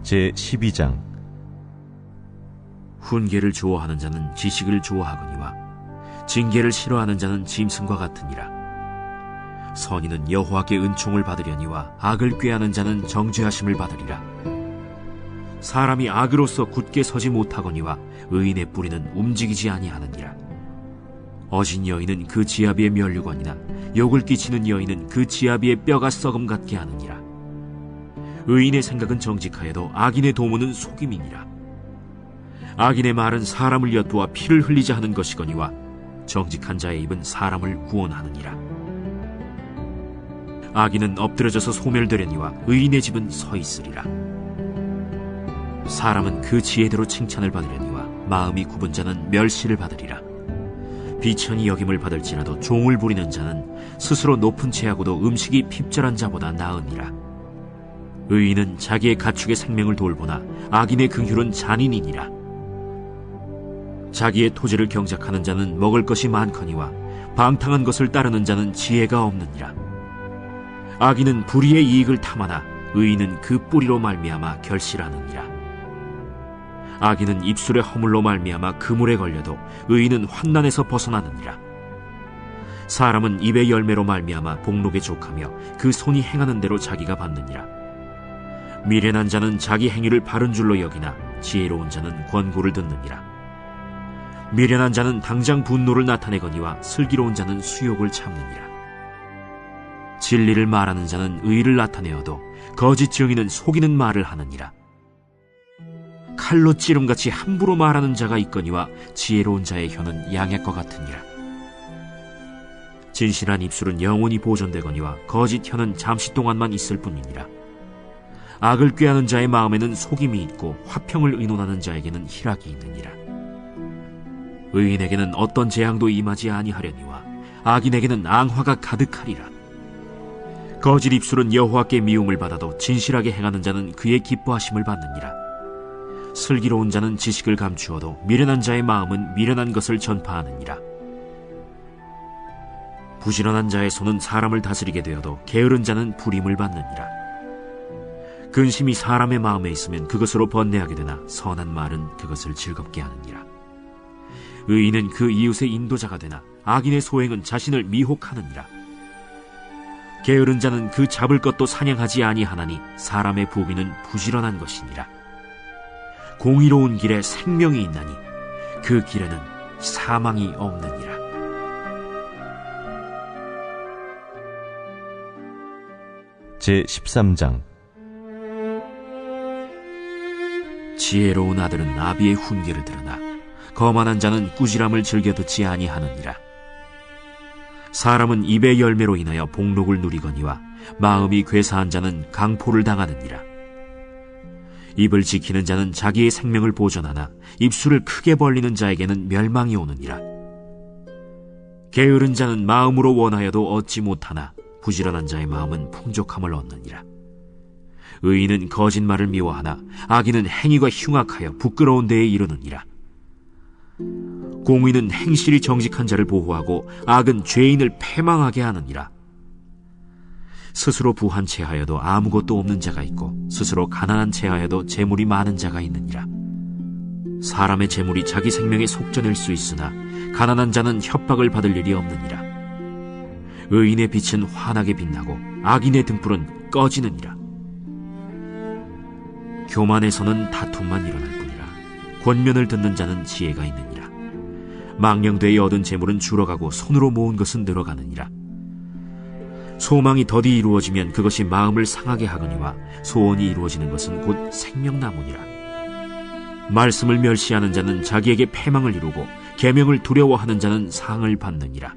제12장. 훈계를 좋아하는 자는 지식을 좋아하거니와 징계를 싫어하는 자는 짐승과 같으니라. 선인은 여호와께 은총을 받으려니와 악을 꾀하는 자는 정죄하심을 받으리라. 사람이 악으로서 굳게 서지 못하거니와 의인의 뿌리는 움직이지 아니하느니라. 어진 여인은 그 지아비의 면류관이나 욕을 끼치는 여인은 그 지아비의 뼈가 썩음 같게 하느니라. 의인의 생각은 정직하여도 악인의 도모는 속임이니라. 악인의 말은 사람을 엿보아 피를 흘리자 하는 것이거니와 정직한 자의 입은 사람을 구원하느니라. 악인은 엎드려져서 소멸되려니와 의인의 집은 서 있으리라. 사람은 그 지혜대로 칭찬을 받으려니와 마음이 굽은 자는 멸시를 받으리라. 비천히 여김을 받을지라도 종을 부리는 자는 스스로 높은 채하고도 음식이 핍절한 자보다 나으니라. 의인은 자기의 가축의 생명을 돌보나 악인의 긍휼은 잔인이니라. 자기의 토지를 경작하는 자는 먹을 것이 많거니와 방탕한 것을 따르는 자는 지혜가 없느니라. 악인은 불의의 이익을 탐하나 의인은 그 뿌리로 말미암아 결실하느니라. 악인은 입술의 허물로 말미암아 그물에 걸려도 의인은 환난에서 벗어나느니라. 사람은 입의 열매로 말미암아 복록에 족하며 그 손이 행하는 대로 자기가 받느니라. 미련한 자는 자기 행위를 바른 줄로 여기나 지혜로운 자는 권고를 듣느니라. 미련한 자는 당장 분노를 나타내거니와 슬기로운 자는 수욕을 참느니라. 진리를 말하는 자는 의를 나타내어도 거짓 증인은 속이는 말을 하느니라. 칼로 찌름같이 함부로 말하는 자가 있거니와 지혜로운 자의 혀는 양약과 같으니라. 진실한 입술은 영원히 보존되거니와 거짓 혀는 잠시 동안만 있을 뿐이니라. 악을 꾀하는 자의 마음에는 속임이 있고 화평을 의논하는 자에게는 희락이 있느니라. 의인에게는 어떤 재앙도 임하지 아니하려니와 악인에게는 앙화가 가득하리라. 거짓 입술은 여호와께 미움을 받아도 진실하게 행하는 자는 그의 기뻐하심을 받느니라. 슬기로운 자는 지식을 감추어도 미련한 자의 마음은 미련한 것을 전파하느니라. 부지런한 자의 손은 사람을 다스리게 되어도 게으른 자는 불임을 받느니라. 근심이 사람의 마음에 있으면 그것으로 번뇌하게 되나 선한 말은 그것을 즐겁게 하느니라. 의인은 그 이웃의 인도자가 되나 악인의 소행은 자신을 미혹하느니라. 게으른 자는 그 잡을 것도 사냥하지 아니하나니 사람의 부귀는 부지런한 것이니라. 공의로운 길에 생명이 있나니 그 길에는 사망이 없느니라. 제13장. 지혜로운 아들은 아비의 훈계를 들으나 거만한 자는 꾸지람을 즐겨 듣지 아니하느니라. 사람은 입의 열매로 인하여 복록을 누리거니와 마음이 괴사한 자는 강포를 당하느니라. 입을 지키는 자는 자기의 생명을 보존하나 입술을 크게 벌리는 자에게는 멸망이 오느니라. 게으른 자는 마음으로 원하여도 얻지 못하나 부지런한 자의 마음은 풍족함을 얻느니라. 의인은 거짓말을 미워하나 악인은 행위가 흉악하여 부끄러운 데에 이르느니라. 공의는 행실이 정직한 자를 보호하고 악은 죄인을 패망하게 하느니라. 스스로 부한 채하여도 아무것도 없는 자가 있고 스스로 가난한 채하여도 재물이 많은 자가 있느니라. 사람의 재물이 자기 생명에 속전일 수 있으나 가난한 자는 협박을 받을 일이 없느니라. 의인의 빛은 환하게 빛나고 악인의 등불은 꺼지느니라. 교만에서는 다툼만 일어날 뿐이라. 권면을 듣는 자는 지혜가 있느니라. 망령되이 얻은 재물은 줄어가고 손으로 모은 것은 늘어가느니라. 소망이 더디 이루어지면 그것이 마음을 상하게 하거니와 소원이 이루어지는 것은 곧 생명나무니라. 말씀을 멸시하는 자는 자기에게 패망을 이루고 계명을 두려워하는 자는 상을 받느니라.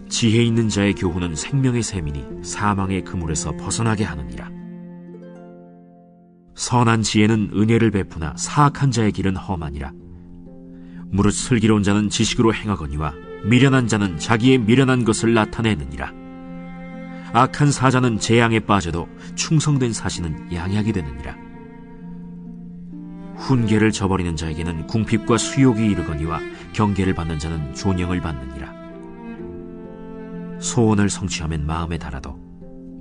지혜 있는 자의 교훈은 생명의 샘이니 사망의 그물에서 벗어나게 하느니라. 선한 지혜는 은혜를 베푸나 사악한 자의 길은 험하니라. 무릇 슬기로운 자는 지식으로 행하거니와 미련한 자는 자기의 미련한 것을 나타내느니라. 악한 사자는 재앙에 빠져도 충성된 사신은 양약이 되느니라. 훈계를 저버리는 자에게는 궁핍과 수욕이 이르거니와 경계를 받는 자는 존영을 받느니라. 소원을 성취하면 마음에 달아도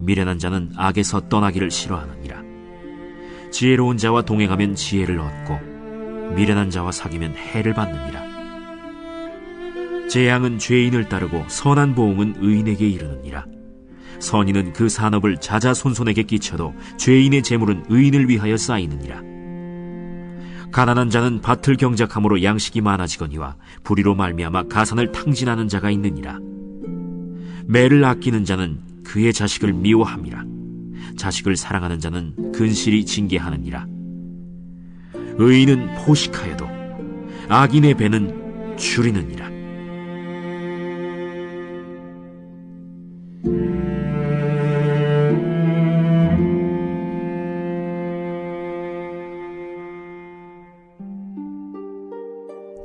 미련한 자는 악에서 떠나기를 싫어하느니라. 지혜로운 자와 동행하면 지혜를 얻고 미련한 자와 사귀면 해를 받느니라. 재앙은 죄인을 따르고 선한 보응은 의인에게 이르느니라. 선인은 그 산업을 자자손손에게 끼쳐도 죄인의 재물은 의인을 위하여 쌓이느니라. 가난한 자는 밭을 경작함으로 양식이 많아지거니와 불의로 말미암아 가산을 탕진하는 자가 있느니라. 매를 아끼는 자는 그의 자식을 미워함이라. 자식을 사랑하는 자는 근실이 징계하느니라. 의인은 포식하여도 악인의 배는 줄이느니라.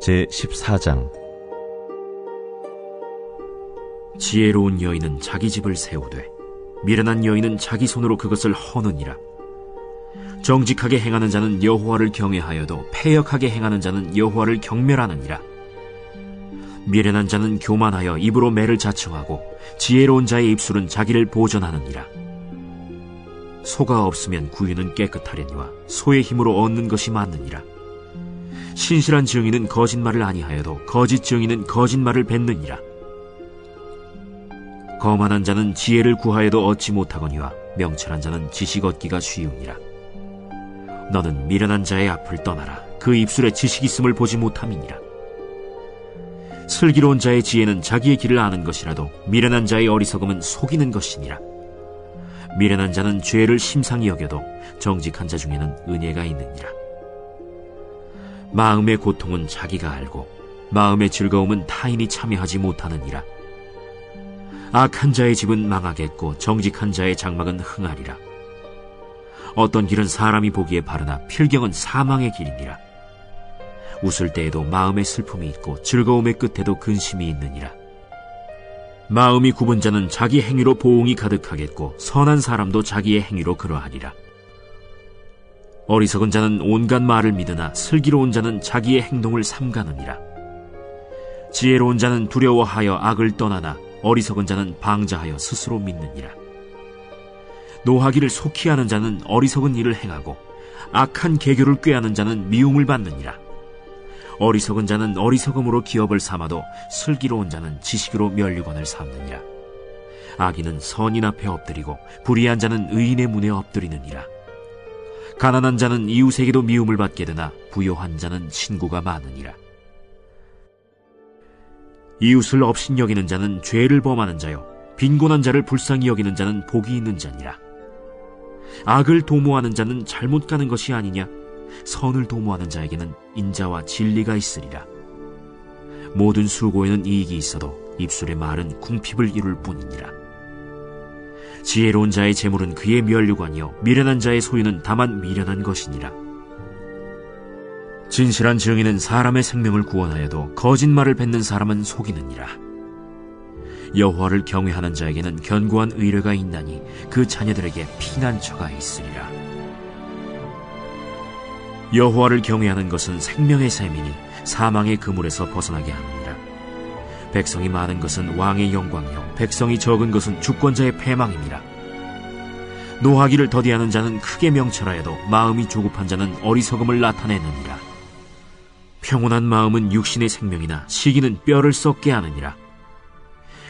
제14장. 지혜로운 여인은 자기 집을 세우되 미련한 여인은 자기 손으로 그것을 허느니라. 정직하게 행하는 자는 여호와를 경외하여도 패역하게 행하는 자는 여호와를 경멸하느니라. 미련한 자는 교만하여 입으로 매를 자청하고 지혜로운 자의 입술은 자기를 보전하느니라. 소가 없으면 구유는 깨끗하려니와 소의 힘으로 얻는 것이 많느니라. 신실한 증인은 거짓말을 아니하여도 거짓 증인은 거짓말을 뱉느니라. 거만한 자는 지혜를 구하여도 얻지 못하거니와 명철한 자는 지식 얻기가 쉬우니라. 너는 미련한 자의 앞을 떠나라. 그 입술에 지식 있음을 보지 못함이니라. 슬기로운 자의 지혜는 자기의 길을 아는 것이라도 미련한 자의 어리석음은 속이는 것이니라. 미련한 자는 죄를 심상히 여겨도 정직한 자 중에는 은혜가 있느니라. 마음의 고통은 자기가 알고 마음의 즐거움은 타인이 참여하지 못하느니라. 악한 자의 집은 망하겠고 정직한 자의 장막은 흥하리라. 어떤 길은 사람이 보기에 바르나 필경은 사망의 길이니라. 웃을 때에도 마음의 슬픔이 있고 즐거움의 끝에도 근심이 있느니라. 마음이 굽은 자는 자기 행위로 보응이 가득하겠고 선한 사람도 자기의 행위로 그러하리라. 어리석은 자는 온갖 말을 믿으나 슬기로운 자는 자기의 행동을 삼가느니라. 지혜로운 자는 두려워하여 악을 떠나나 어리석은 자는 방자하여 스스로 믿느니라. 노하기를 속히 하는 자는 어리석은 일을 행하고 악한 계교를 꾀하는 자는 미움을 받느니라. 어리석은 자는 어리석음으로 기업을 삼아도 슬기로운 자는 지식으로 면류관을 삼느니라. 악인은 선인 앞에 엎드리고 불의한 자는 의인의 문에 엎드리느니라. 가난한 자는 이웃에게도 미움을 받게 되나 부요한 자는 친구가 많으니라. 이웃을 업신여기는 자는 죄를 범하는 자요 빈곤한 자를 불쌍히 여기는 자는 복이 있는 자니라. 악을 도모하는 자는 잘못 가는 것이 아니냐? 선을 도모하는 자에게는 인자와 진리가 있으리라. 모든 수고에는 이익이 있어도 입술의 말은 궁핍을 이룰 뿐이니라. 지혜로운 자의 재물은 그의 면류관이요 미련한 자의 소유는 다만 미련한 것이니라. 진실한 증인은 사람의 생명을 구원하여도 거짓말을 뱉는 사람은 속이느니라. 여호와를 경외하는 자에게는 견고한 의뢰가 있나니 그 자녀들에게 피난처가 있으리라. 여호와를 경외하는 것은 생명의 샘이니 사망의 그물에서 벗어나게 하느니라. 백성이 많은 것은 왕의 영광이요 백성이 적은 것은 주권자의 패망이니라. 노하기를 더디하는 자는 크게 명철하여도 마음이 조급한 자는 어리석음을 나타내느니라. 평온한 마음은 육신의 생명이나 시기는 뼈를 썩게 하느니라.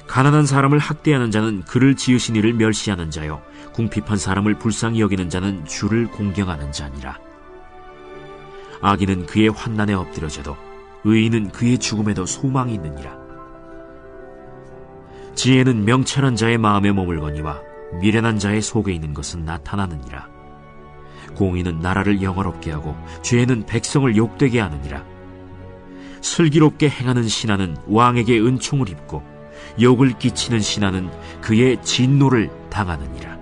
가난한 사람을 학대하는 자는 그를 지으신 이를 멸시하는 자요 궁핍한 사람을 불쌍히 여기는 자는 주를 공경하는 자니라. 악인은 그의 환난에 엎드려져도 의인은 그의 죽음에도 소망이 있느니라. 지혜는 명철한 자의 마음에 머물거니와 미련한 자의 속에 있는 것은 나타나느니라. 공의는 나라를 영화롭게 하고 죄는 백성을 욕되게 하느니라. 슬기롭게 행하는 신하는 왕에게 은총을 입고 욕을 끼치는 신하는 그의 진노를 당하느니라.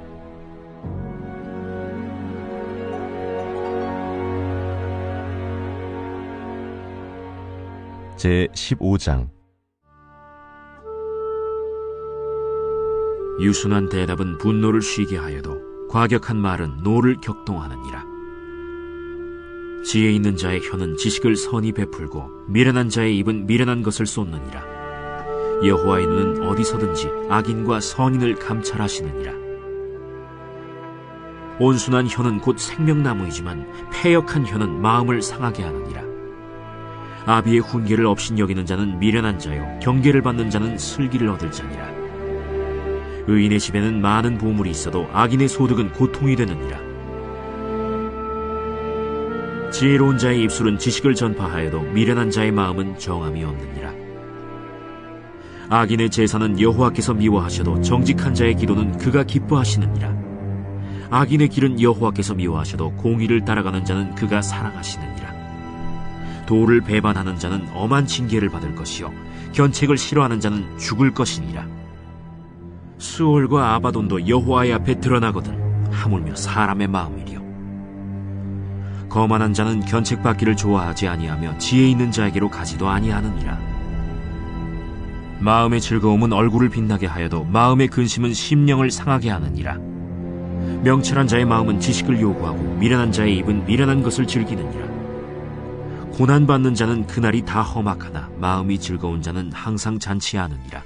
제15장. 유순한 대답은 분노를 쉬게 하여도 과격한 말은 노를 격동하느니라. 지혜 있는 자의 혀는 지식을 선히 베풀고 미련한 자의 입은 미련한 것을 쏟느니라. 여호와의 눈은 어디서든지 악인과 선인을 감찰하시느니라. 온순한 혀는 곧 생명나무이지만 패역한 혀는 마음을 상하게 하느니라. 아비의 훈계를 업신여기는 자는 미련한 자요 경계를 받는 자는 슬기를 얻을 자니라. 의인의 집에는 많은 보물이 있어도 악인의 소득은 고통이 되느니라. 지혜로운 자의 입술은 지식을 전파하여도 미련한 자의 마음은 정함이 없느니라. 악인의 제사는 여호와께서 미워하셔도 정직한 자의 기도는 그가 기뻐하시느니라. 악인의 길은 여호와께서 미워하셔도 공의를 따라가는 자는 그가 사랑하시느니라. 도를 배반하는 자는 엄한 징계를 받을 것이요 견책을 싫어하는 자는 죽을 것이니라. 수올과 아바돈도 여호와의 앞에 드러나거든 하물며 사람의 마음이리요. 거만한 자는 견책받기를 좋아하지 아니하며 지혜 있는 자에게로 가지도 아니하느니라. 마음의 즐거움은 얼굴을 빛나게 하여도 마음의 근심은 심령을 상하게 하느니라. 명철한 자의 마음은 지식을 요구하고 미련한 자의 입은 미련한 것을 즐기느니라. 고난받는 자는 그날이 다 험악하나 마음이 즐거운 자는 항상 잔치하느니라.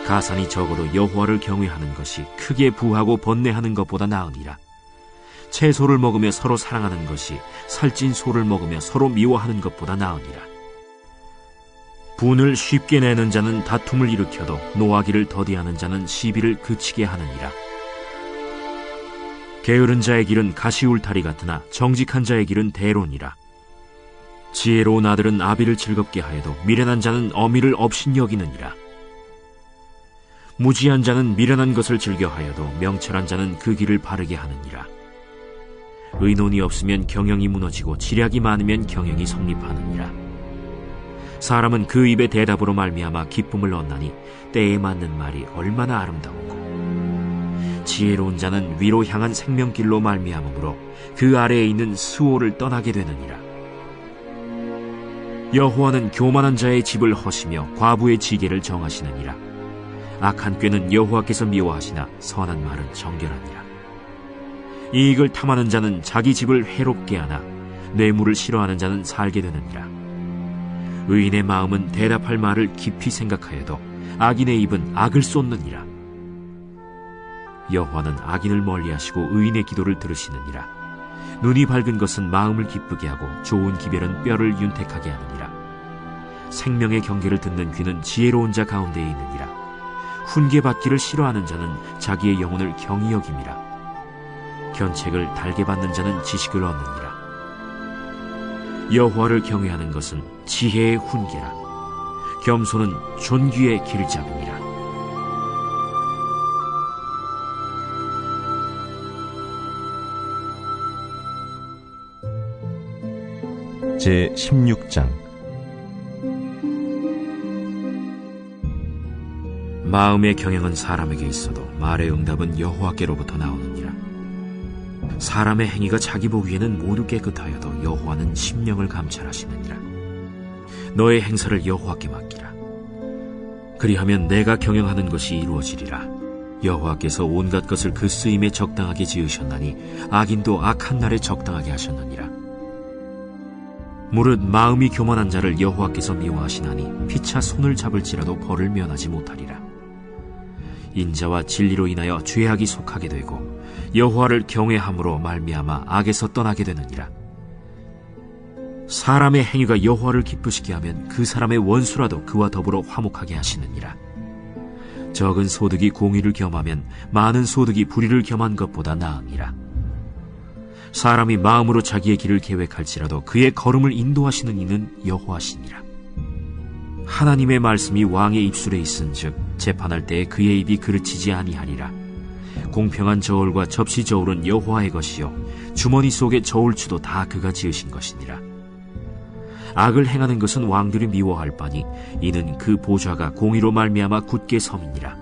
가산이 적어도 여호와를 경외하는 것이 크게 부하고 번뇌하는 것보다 나으니라. 채소를 먹으며 서로 사랑하는 것이 살찐 소를 먹으며 서로 미워하는 것보다 나으니라. 분을 쉽게 내는 자는 다툼을 일으켜도 노하기를 더디하는 자는 시비를 그치게 하느니라. 게으른 자의 길은 가시울타리 같으나 정직한 자의 길은 대론이라. 지혜로운 아들은 아비를 즐겁게 하여도 미련한 자는 어미를 업신여기느니라. 무지한 자는 미련한 것을 즐겨하여도 명철한 자는 그 길을 바르게 하느니라. 의논이 없으면 경영이 무너지고 지략이 많으면 경영이 성립하느니라. 사람은 그 입의 대답으로 말미암아 기쁨을 얻나니 때에 맞는 말이 얼마나 아름다운고. 지혜로운 자는 위로 향한 생명길로 말미암으므로 그 아래에 있는 스오를 떠나게 되느니라. 여호와는 교만한 자의 집을 허시며 과부의 지계를 정하시느니라. 악한 꾀는 여호와께서 미워하시나 선한 말은 정결하니라. 이익을 탐하는 자는 자기 집을 해롭게 하나 뇌물을 싫어하는 자는 살게 되느니라. 의인의 마음은 대답할 말을 깊이 생각하여도 악인의 입은 악을 쏟느니라. 여호와는 악인을 멀리하시고 의인의 기도를 들으시느니라. 눈이 밝은 것은 마음을 기쁘게 하고 좋은 기별은 뼈를 윤택하게 하느니라. 생명의 경계를 듣는 귀는 지혜로운 자 가운데에 있느니라. 훈계받기를 싫어하는 자는 자기의 영혼을 경히 여김이라. 견책을 달게 받는 자는 지식을 얻느니라. 여호와를 경외하는 것은 지혜의 훈계라. 겸손은 존귀의 길잡이니라. 제16장. 마음의 경영은 사람에게 있어도 말의 응답은 여호와께로부터 나오느니라. 사람의 행위가 자기 보기에는 모두 깨끗하여도 여호와는 심령을 감찰하시느니라. 너의 행사를 여호와께 맡기라. 그리하면 내가 경영하는 것이 이루어지리라. 여호와께서 온갖 것을 그 쓰임에 적당하게 지으셨나니 악인도 악한 날에 적당하게 하셨느니라. 무릇 마음이 교만한 자를 여호와께서 미워하시나니 피차 손을 잡을지라도 벌을 면하지 못하리라. 인자와 진리로 인하여 죄악이 속하게 되고 여호와를 경외함으로 말미암아 악에서 떠나게 되느니라. 사람의 행위가 여호와를 기쁘시게 하면 그 사람의 원수라도 그와 더불어 화목하게 하시느니라. 적은 소득이 공의를 겸하면 많은 소득이 불의를 겸한 것보다 나으니라. 사람이 마음으로 자기의 길을 계획할지라도 그의 걸음을 인도하시는 이는 여호와시니라. 하나님의 말씀이 왕의 입술에 있은즉 재판할 때에 그의 입이 그르치지 아니하리라. 공평한 저울과 접시 저울은 여호와의 것이요 주머니 속의 저울추도 다 그가 지으신 것이니라. 악을 행하는 것은 왕들이 미워할 바니 이는 그 보좌가 공의로 말미암아 굳게 섬이니라.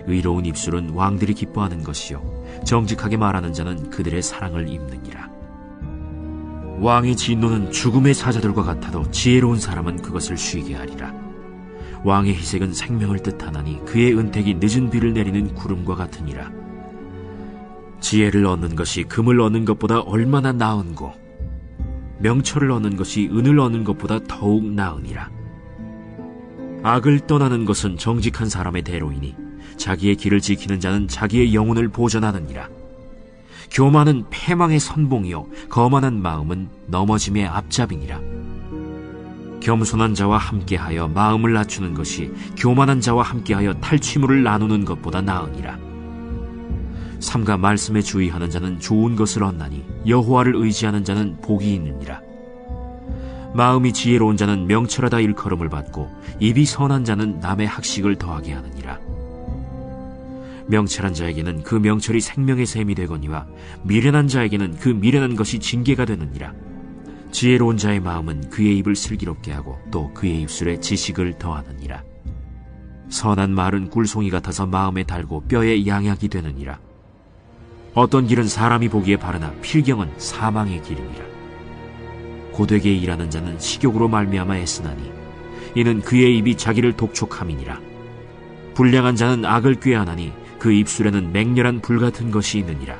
의로운 입술은 왕들이 기뻐하는 것이요 정직하게 말하는 자는 그들의 사랑을 입느니라. 왕의 진노는 죽음의 사자들과 같아도 지혜로운 사람은 그것을 쉬게 하리라. 왕의 희색은 생명을 뜻하나니 그의 은택이 늦은 비를 내리는 구름과 같으니라. 지혜를 얻는 것이 금을 얻는 것보다 얼마나 나은고 명철을 얻는 것이 은을 얻는 것보다 더욱 나으니라. 악을 떠나는 것은 정직한 사람의 대로이니 자기의 길을 지키는 자는 자기의 영혼을 보전하느니라. 교만은 패망의 선봉이요 거만한 마음은 넘어짐의 앞잡이니라. 겸손한 자와 함께하여 마음을 낮추는 것이 교만한 자와 함께하여 탈취물을 나누는 것보다 나으니라. 삼가 말씀에 주의하는 자는 좋은 것을 얻나니 여호와를 의지하는 자는 복이 있느니라. 마음이 지혜로운 자는 명철하다 일컬음을 받고 입이 선한 자는 남의 학식을 더하게 하느니라. 명철한 자에게는 그 명철이 생명의 샘이 되거니와 미련한 자에게는 그 미련한 것이 징계가 되느니라. 지혜로운 자의 마음은 그의 입을 슬기롭게 하고 또 그의 입술에 지식을 더하느니라. 선한 말은 꿀송이 같아서 마음에 달고 뼈에 양약이 되느니라. 어떤 길은 사람이 보기에 바르나 필경은 사망의 길이니라. 고되게 일하는 자는 식욕으로 말미암아 애쓰나니 이는 그의 입이 자기를 독촉함이니라. 불량한 자는 악을 꾀하나니 그 입술에는 맹렬한 불같은 것이 있느니라.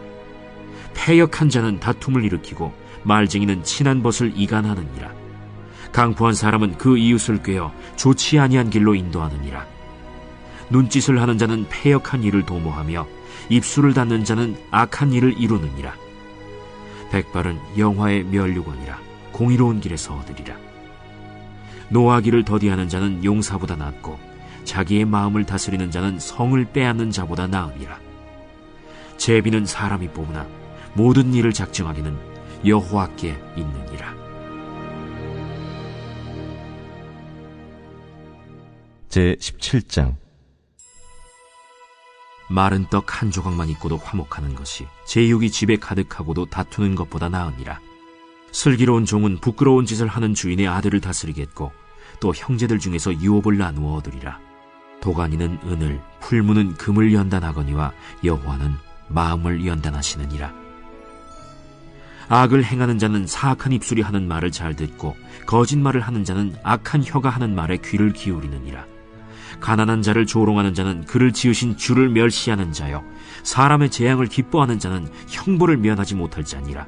패역한 자는 다툼을 일으키고 말쟁이는 친한 벗을 이간하느니라. 강포한 사람은 그 이웃을 꾀어 좋지 아니한 길로 인도하느니라. 눈짓을 하는 자는 패역한 일을 도모하며 입술을 닫는 자는 악한 일을 이루느니라. 백발은 영화의 면류관이라 공의로운 길에서 얻으리라. 노하기를 더디하는 자는 용사보다 낫고 자기의 마음을 다스리는 자는 성을 빼앗는 자보다 나으니라. 제비는 사람이 뽑으나 모든 일을 작정하기는 여호와께 있느니라. 제17장. 마른 떡 한 조각만 있고도 화목하는 것이 제육이 집에 가득하고도 다투는 것보다 나으니라. 슬기로운 종은 부끄러운 짓을 하는 주인의 아들을 다스리겠고 또 형제들 중에서 유업을 나누어 얻으리라. 도가니는 은을, 풀무는 금을 연단하거니와 여호와는 마음을 연단하시느니라. 악을 행하는 자는 사악한 입술이 하는 말을 잘 듣고 거짓말을 하는 자는 악한 혀가 하는 말에 귀를 기울이느니라. 가난한 자를 조롱하는 자는 그를 지으신 주를 멸시하는 자요 사람의 재앙을 기뻐하는 자는 형벌을 면하지 못할 자니라.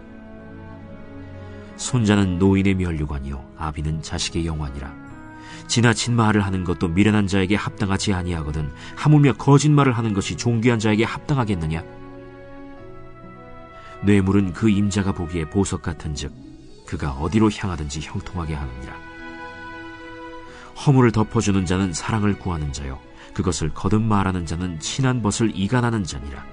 손자는 노인의 면류관이요 아비는 자식의 영화니라. 지나친 말을 하는 것도 미련한 자에게 합당하지 아니하거든 하물며 거짓말을 하는 것이 존귀한 자에게 합당하겠느냐? 뇌물은 그 임자가 보기에 보석 같은즉 그가 어디로 향하든지 형통하게 하느니라. 허물을 덮어주는 자는 사랑을 구하는 자요 그것을 거듭 말하는 자는 친한 벗을 이간하는 자니라.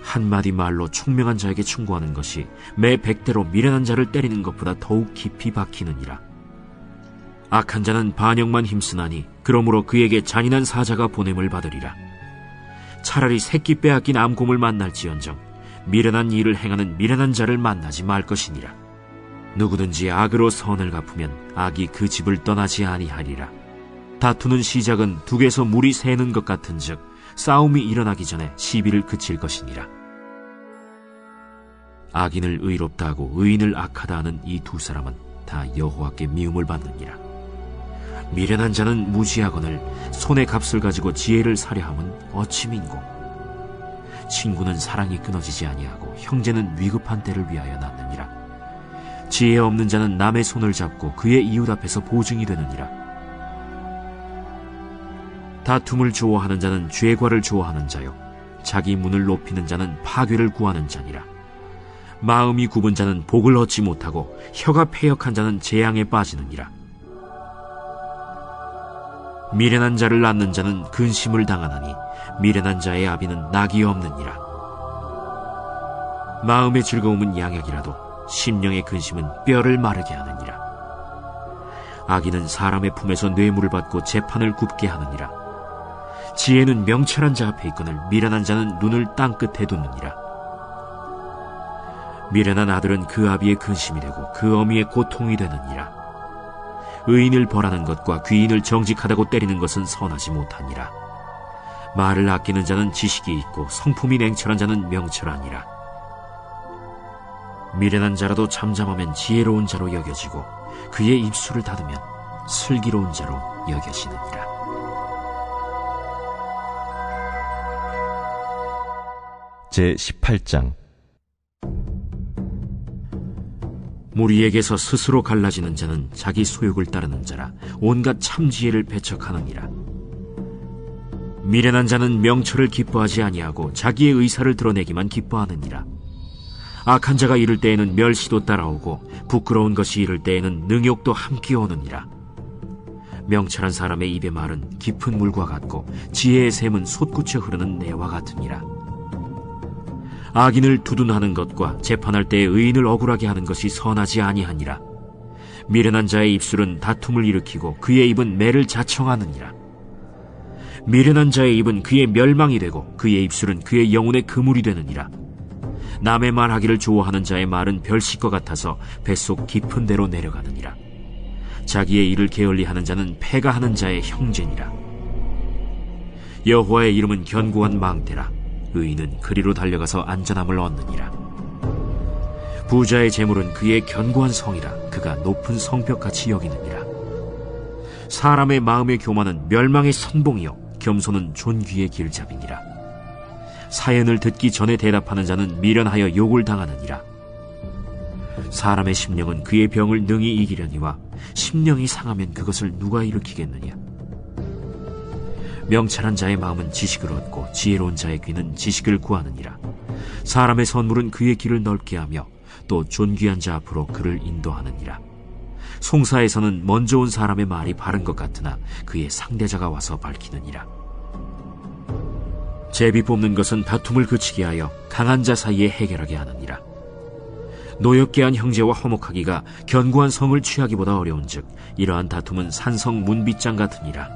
한마디 말로 총명한 자에게 충고하는 것이 매 100대로 미련한 자를 때리는 것보다 더욱 깊이 박히느니라. 악한 자는 반역만 힘쓰나니 그러므로 그에게 잔인한 사자가 보냄을 받으리라. 차라리 새끼 빼앗긴 암곰을 만날지언정 미련한 일을 행하는 미련한 자를 만나지 말 것이니라. 누구든지 악으로 선을 갚으면 악이 그 집을 떠나지 아니하리라. 다투는 시작은 둑에서 물이 새는 것 같은즉 싸움이 일어나기 전에 시비를 그칠 것이니라. 악인을 의롭다 하고 의인을 악하다 하는 이 두 사람은 다 여호와께 미움을 받느니라. 미련한 자는 무지하거늘 손의 값을 가지고 지혜를 사려함은 어찌 민고. 친구는 사랑이 끊어지지 아니하고 형제는 위급한 때를 위하여 낳느니라. 지혜 없는 자는 남의 손을 잡고 그의 이웃 앞에서 보증이 되느니라. 다툼을 좋아하는 자는 죄과를 좋아하는 자요 자기 문을 높이는 자는 파괴를 구하는 자니라. 마음이 굽은 자는 복을 얻지 못하고 혀가 패역한 자는 재앙에 빠지느니라. 미련한 자를 낳는 자는 근심을 당하나니 미련한 자의 아비는 낙이 없느니라. 마음의 즐거움은 양약이라도 심령의 근심은 뼈를 마르게 하느니라. 악인은 사람의 품에서 뇌물을 받고 재판을 굽게 하느니라. 지혜는 명철한 자 앞에 있거늘 미련한 자는 눈을 땅 끝에 두느니라. 미련한 아들은 그 아비의 근심이 되고 그 어미의 고통이 되느니라. 의인을 벌하는 것과 귀인을 정직하다고 때리는 것은 선하지 못하니라. 말을 아끼는 자는 지식이 있고 성품이 냉철한 자는 명철하니라. 미련한 자라도 잠잠하면 지혜로운 자로 여겨지고 그의 입술을 닫으면 슬기로운 자로 여겨지느니라. 제18장. 무리에게서 스스로 갈라지는 자는 자기 소욕을 따르는 자라 온갖 참지혜를 배척하느니라. 미련한 자는 명철을 기뻐하지 아니하고 자기의 의사를 드러내기만 기뻐하느니라. 악한 자가 이를 때에는 멸시도 따라오고 부끄러운 것이 이를 때에는 능욕도 함께 오느니라. 명철한 사람의 입의 말은 깊은 물과 같고 지혜의 샘은 솟구쳐 흐르는 내와 같으니라. 악인을 두둔하는 것과 재판할 때에 의인을 억울하게 하는 것이 선하지 아니하니라. 미련한 자의 입술은 다툼을 일으키고 그의 입은 매를 자청하느니라. 미련한 자의 입은 그의 멸망이 되고 그의 입술은 그의 영혼의 그물이 되느니라. 남의 말하기를 좋아하는 자의 말은 별식과 같아서 뱃속 깊은 데로 내려가느니라. 자기의 일을 게을리하는 자는 패가 하는 자의 형제니라. 여호와의 이름은 견고한 망대라. 의인은 그리로 달려가서 안전함을 얻느니라. 부자의 재물은 그의 견고한 성이라. 그가 높은 성벽같이 여기느니라. 사람의 마음의 교만은 멸망의 선봉이요 겸손은 존귀의 길잡이니라. 사연을 듣기 전에 대답하는 자는 미련하여 욕을 당하느니라. 사람의 심령은 그의 병을 능히 이기려니와 심령이 상하면 그것을 누가 일으키겠느냐. 명철한 자의 마음은 지식을 얻고 지혜로운 자의 귀는 지식을 구하느니라. 사람의 선물은 그의 길을 넓게 하며 또 존귀한 자 앞으로 그를 인도하느니라. 송사에서는 먼저 온 사람의 말이 바른 것 같으나 그의 상대자가 와서 밝히느니라. 제비 뽑는 것은 다툼을 그치게 하여 강한 자 사이에 해결하게 하느니라. 노엽게 한 형제와 화목하기가 견고한 성을 취하기보다 어려운즉 이러한 다툼은 산성 문빗장 같으니라.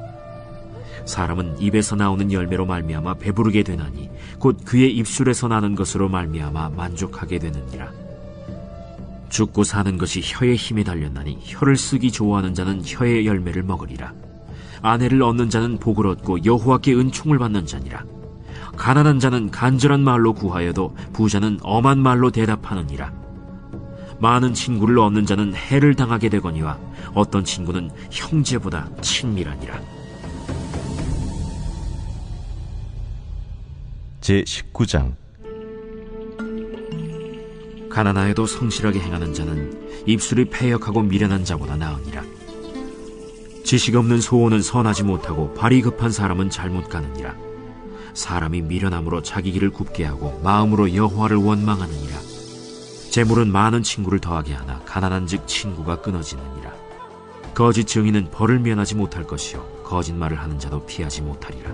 사람은 입에서 나오는 열매로 말미암아 배부르게 되나니 곧 그의 입술에서 나는 것으로 말미암아 만족하게 되느니라. 죽고 사는 것이 혀의 힘에 달렸나니 혀를 쓰기 좋아하는 자는 혀의 열매를 먹으리라. 아내를 얻는 자는 복을 얻고 여호와께 은총을 받는 자니라. 가난한 자는 간절한 말로 구하여도 부자는 엄한 말로 대답하느니라. 많은 친구를 얻는 자는 해를 당하게 되거니와 어떤 친구는 형제보다 친밀하니라. 제19장. 가난하여도 성실하게 행하는 자는 입술이 패역하고 미련한 자보다 나으니라. 지식 없는 소원은 선하지 못하고 발이 급한 사람은 잘못 가느니라. 사람이 미련함으로 자기 길을 굽게 하고 마음으로 여호와를 원망하느니라. 재물은 많은 친구를 더하게 하나 가난한즉 친구가 끊어지느니라. 거짓 증인은 벌을 면하지 못할 것이요 거짓말을 하는 자도 피하지 못하리라.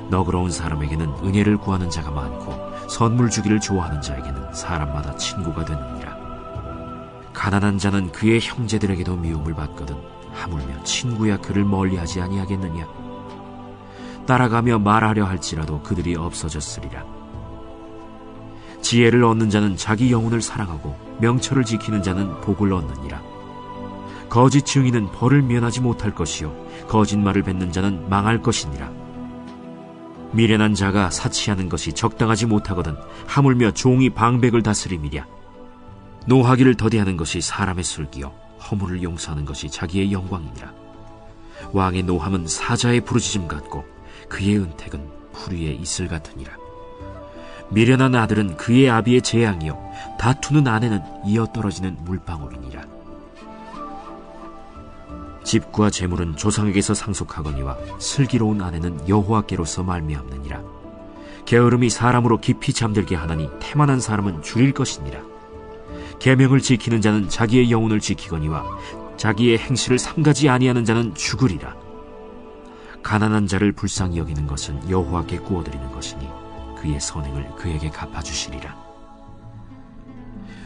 너그러운 사람에게는 은혜를 구하는 자가 많고 선물 주기를 좋아하는 자에게는 사람마다 친구가 되느니라. 가난한 자는 그의 형제들에게도 미움을 받거든 하물며 친구야 그를 멀리하지 아니하겠느냐. 따라가며 말하려 할지라도 그들이 없어졌으리라. 지혜를 얻는 자는 자기 영혼을 사랑하고 명철을 지키는 자는 복을 얻느니라. 거짓 증인은 벌을 면하지 못할 것이요 거짓말을 뱉는 자는 망할 것이니라. 미련한 자가 사치하는 것이 적당하지 못하거든 하물며 종이 방백을 다스림이랴. 노하기를 더디하는 것이 사람의 슬기요 허물을 용서하는 것이 자기의 영광이니라. 왕의 노함은 사자의 부르짖음 같고 그의 은택은 풀 위에 이슬 같으니라. 미련한 아들은 그의 아비의 재앙이요 다투는 아내는 이어 떨어지는 물방울이니라. 집과 재물은 조상에게서 상속하거니와 슬기로운 아내는 여호와께로서 말미암느니라. 게으름이 사람으로 깊이 잠들게 하나니 태만한 사람은 줄일 것이니라. 계명을 지키는 자는 자기의 영혼을 지키거니와 자기의 행실을 삼가지 아니하는 자는 죽으리라. 가난한 자를 불쌍히 여기는 것은 여호와께 구워드리는 것이니 그의 선행을 그에게 갚아주시리라.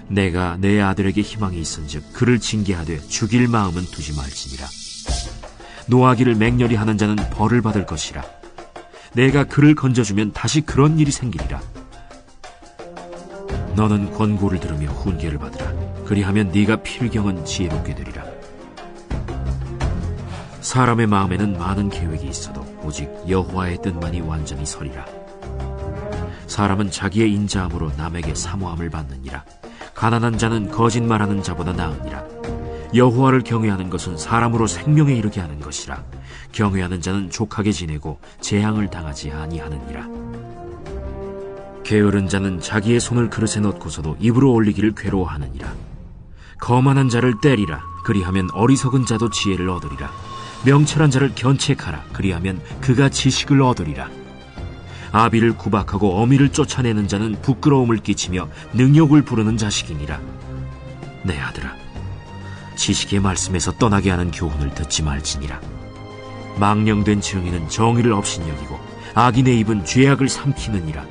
내가 내 아들에게 희망이 있은즉 그를 징계하되 죽일 마음은 두지 말지니라. 노하기를 맹렬히 하는 자는 벌을 받을 것이라. 내가 그를 건져주면 다시 그런 일이 생기리라. 너는 권고를 들으며 훈계를 받으라. 그리하면 네가 필경은 지혜롭게 되리라. 사람의 마음에는 많은 계획이 있어도 오직 여호와의 뜻만이 완전히 서리라. 사람은 자기의 인자함으로 남에게 사모함을 받느니라. 가난한 자는 거짓말하는 자보다 나으니라. 여호와를 경외하는 것은 사람으로 생명에 이르게 하는 것이라. 경외하는 자는 족하게 지내고 재앙을 당하지 아니하느니라. 게으른 자는 자기의 손을 그릇에 넣고서도 입으로 올리기를 괴로워하느니라. 거만한 자를 때리라. 그리하면 어리석은 자도 지혜를 얻으리라. 명철한 자를 견책하라. 그리하면 그가 지식을 얻으리라. 아비를 구박하고 어미를 쫓아내는 자는 부끄러움을 끼치며 능욕을 부르는 자식이니라. 내 아들아, 지식의 말씀에서 떠나게 하는 교훈을 듣지 말지니라. 망령된 증인은 정의를 업신여기고 악인의 입은 죄악을 삼키느니라.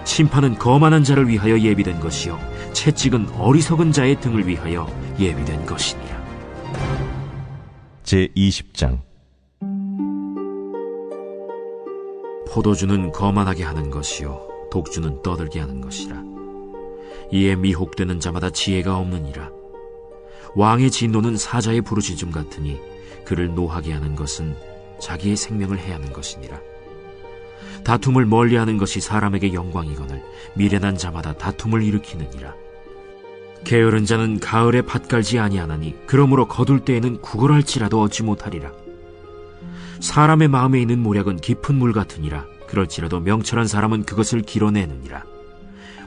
심판은 거만한 자를 위하여 예비된 것이요 채찍은 어리석은 자의 등을 위하여 예비된 것이니라. 제20장. 포도주는 거만하게 하는 것이요 독주는 떠들게 하는 것이라. 이에 미혹되는 자마다 지혜가 없느니라. 왕의 진노는 사자의 부르짖음 같으니 그를 노하게 하는 것은 자기의 생명을 해하는 것이니라. 다툼을 멀리하는 것이 사람에게 영광이거늘 미련한 자마다 다툼을 일으키느니라. 게으른 자는 가을에 밭 갈지 아니하나니 그러므로 거둘 때에는 구걸할지라도 얻지 못하리라. 사람의 마음에 있는 모략은 깊은 물 같으니라. 그럴지라도 명철한 사람은 그것을 길어내느니라.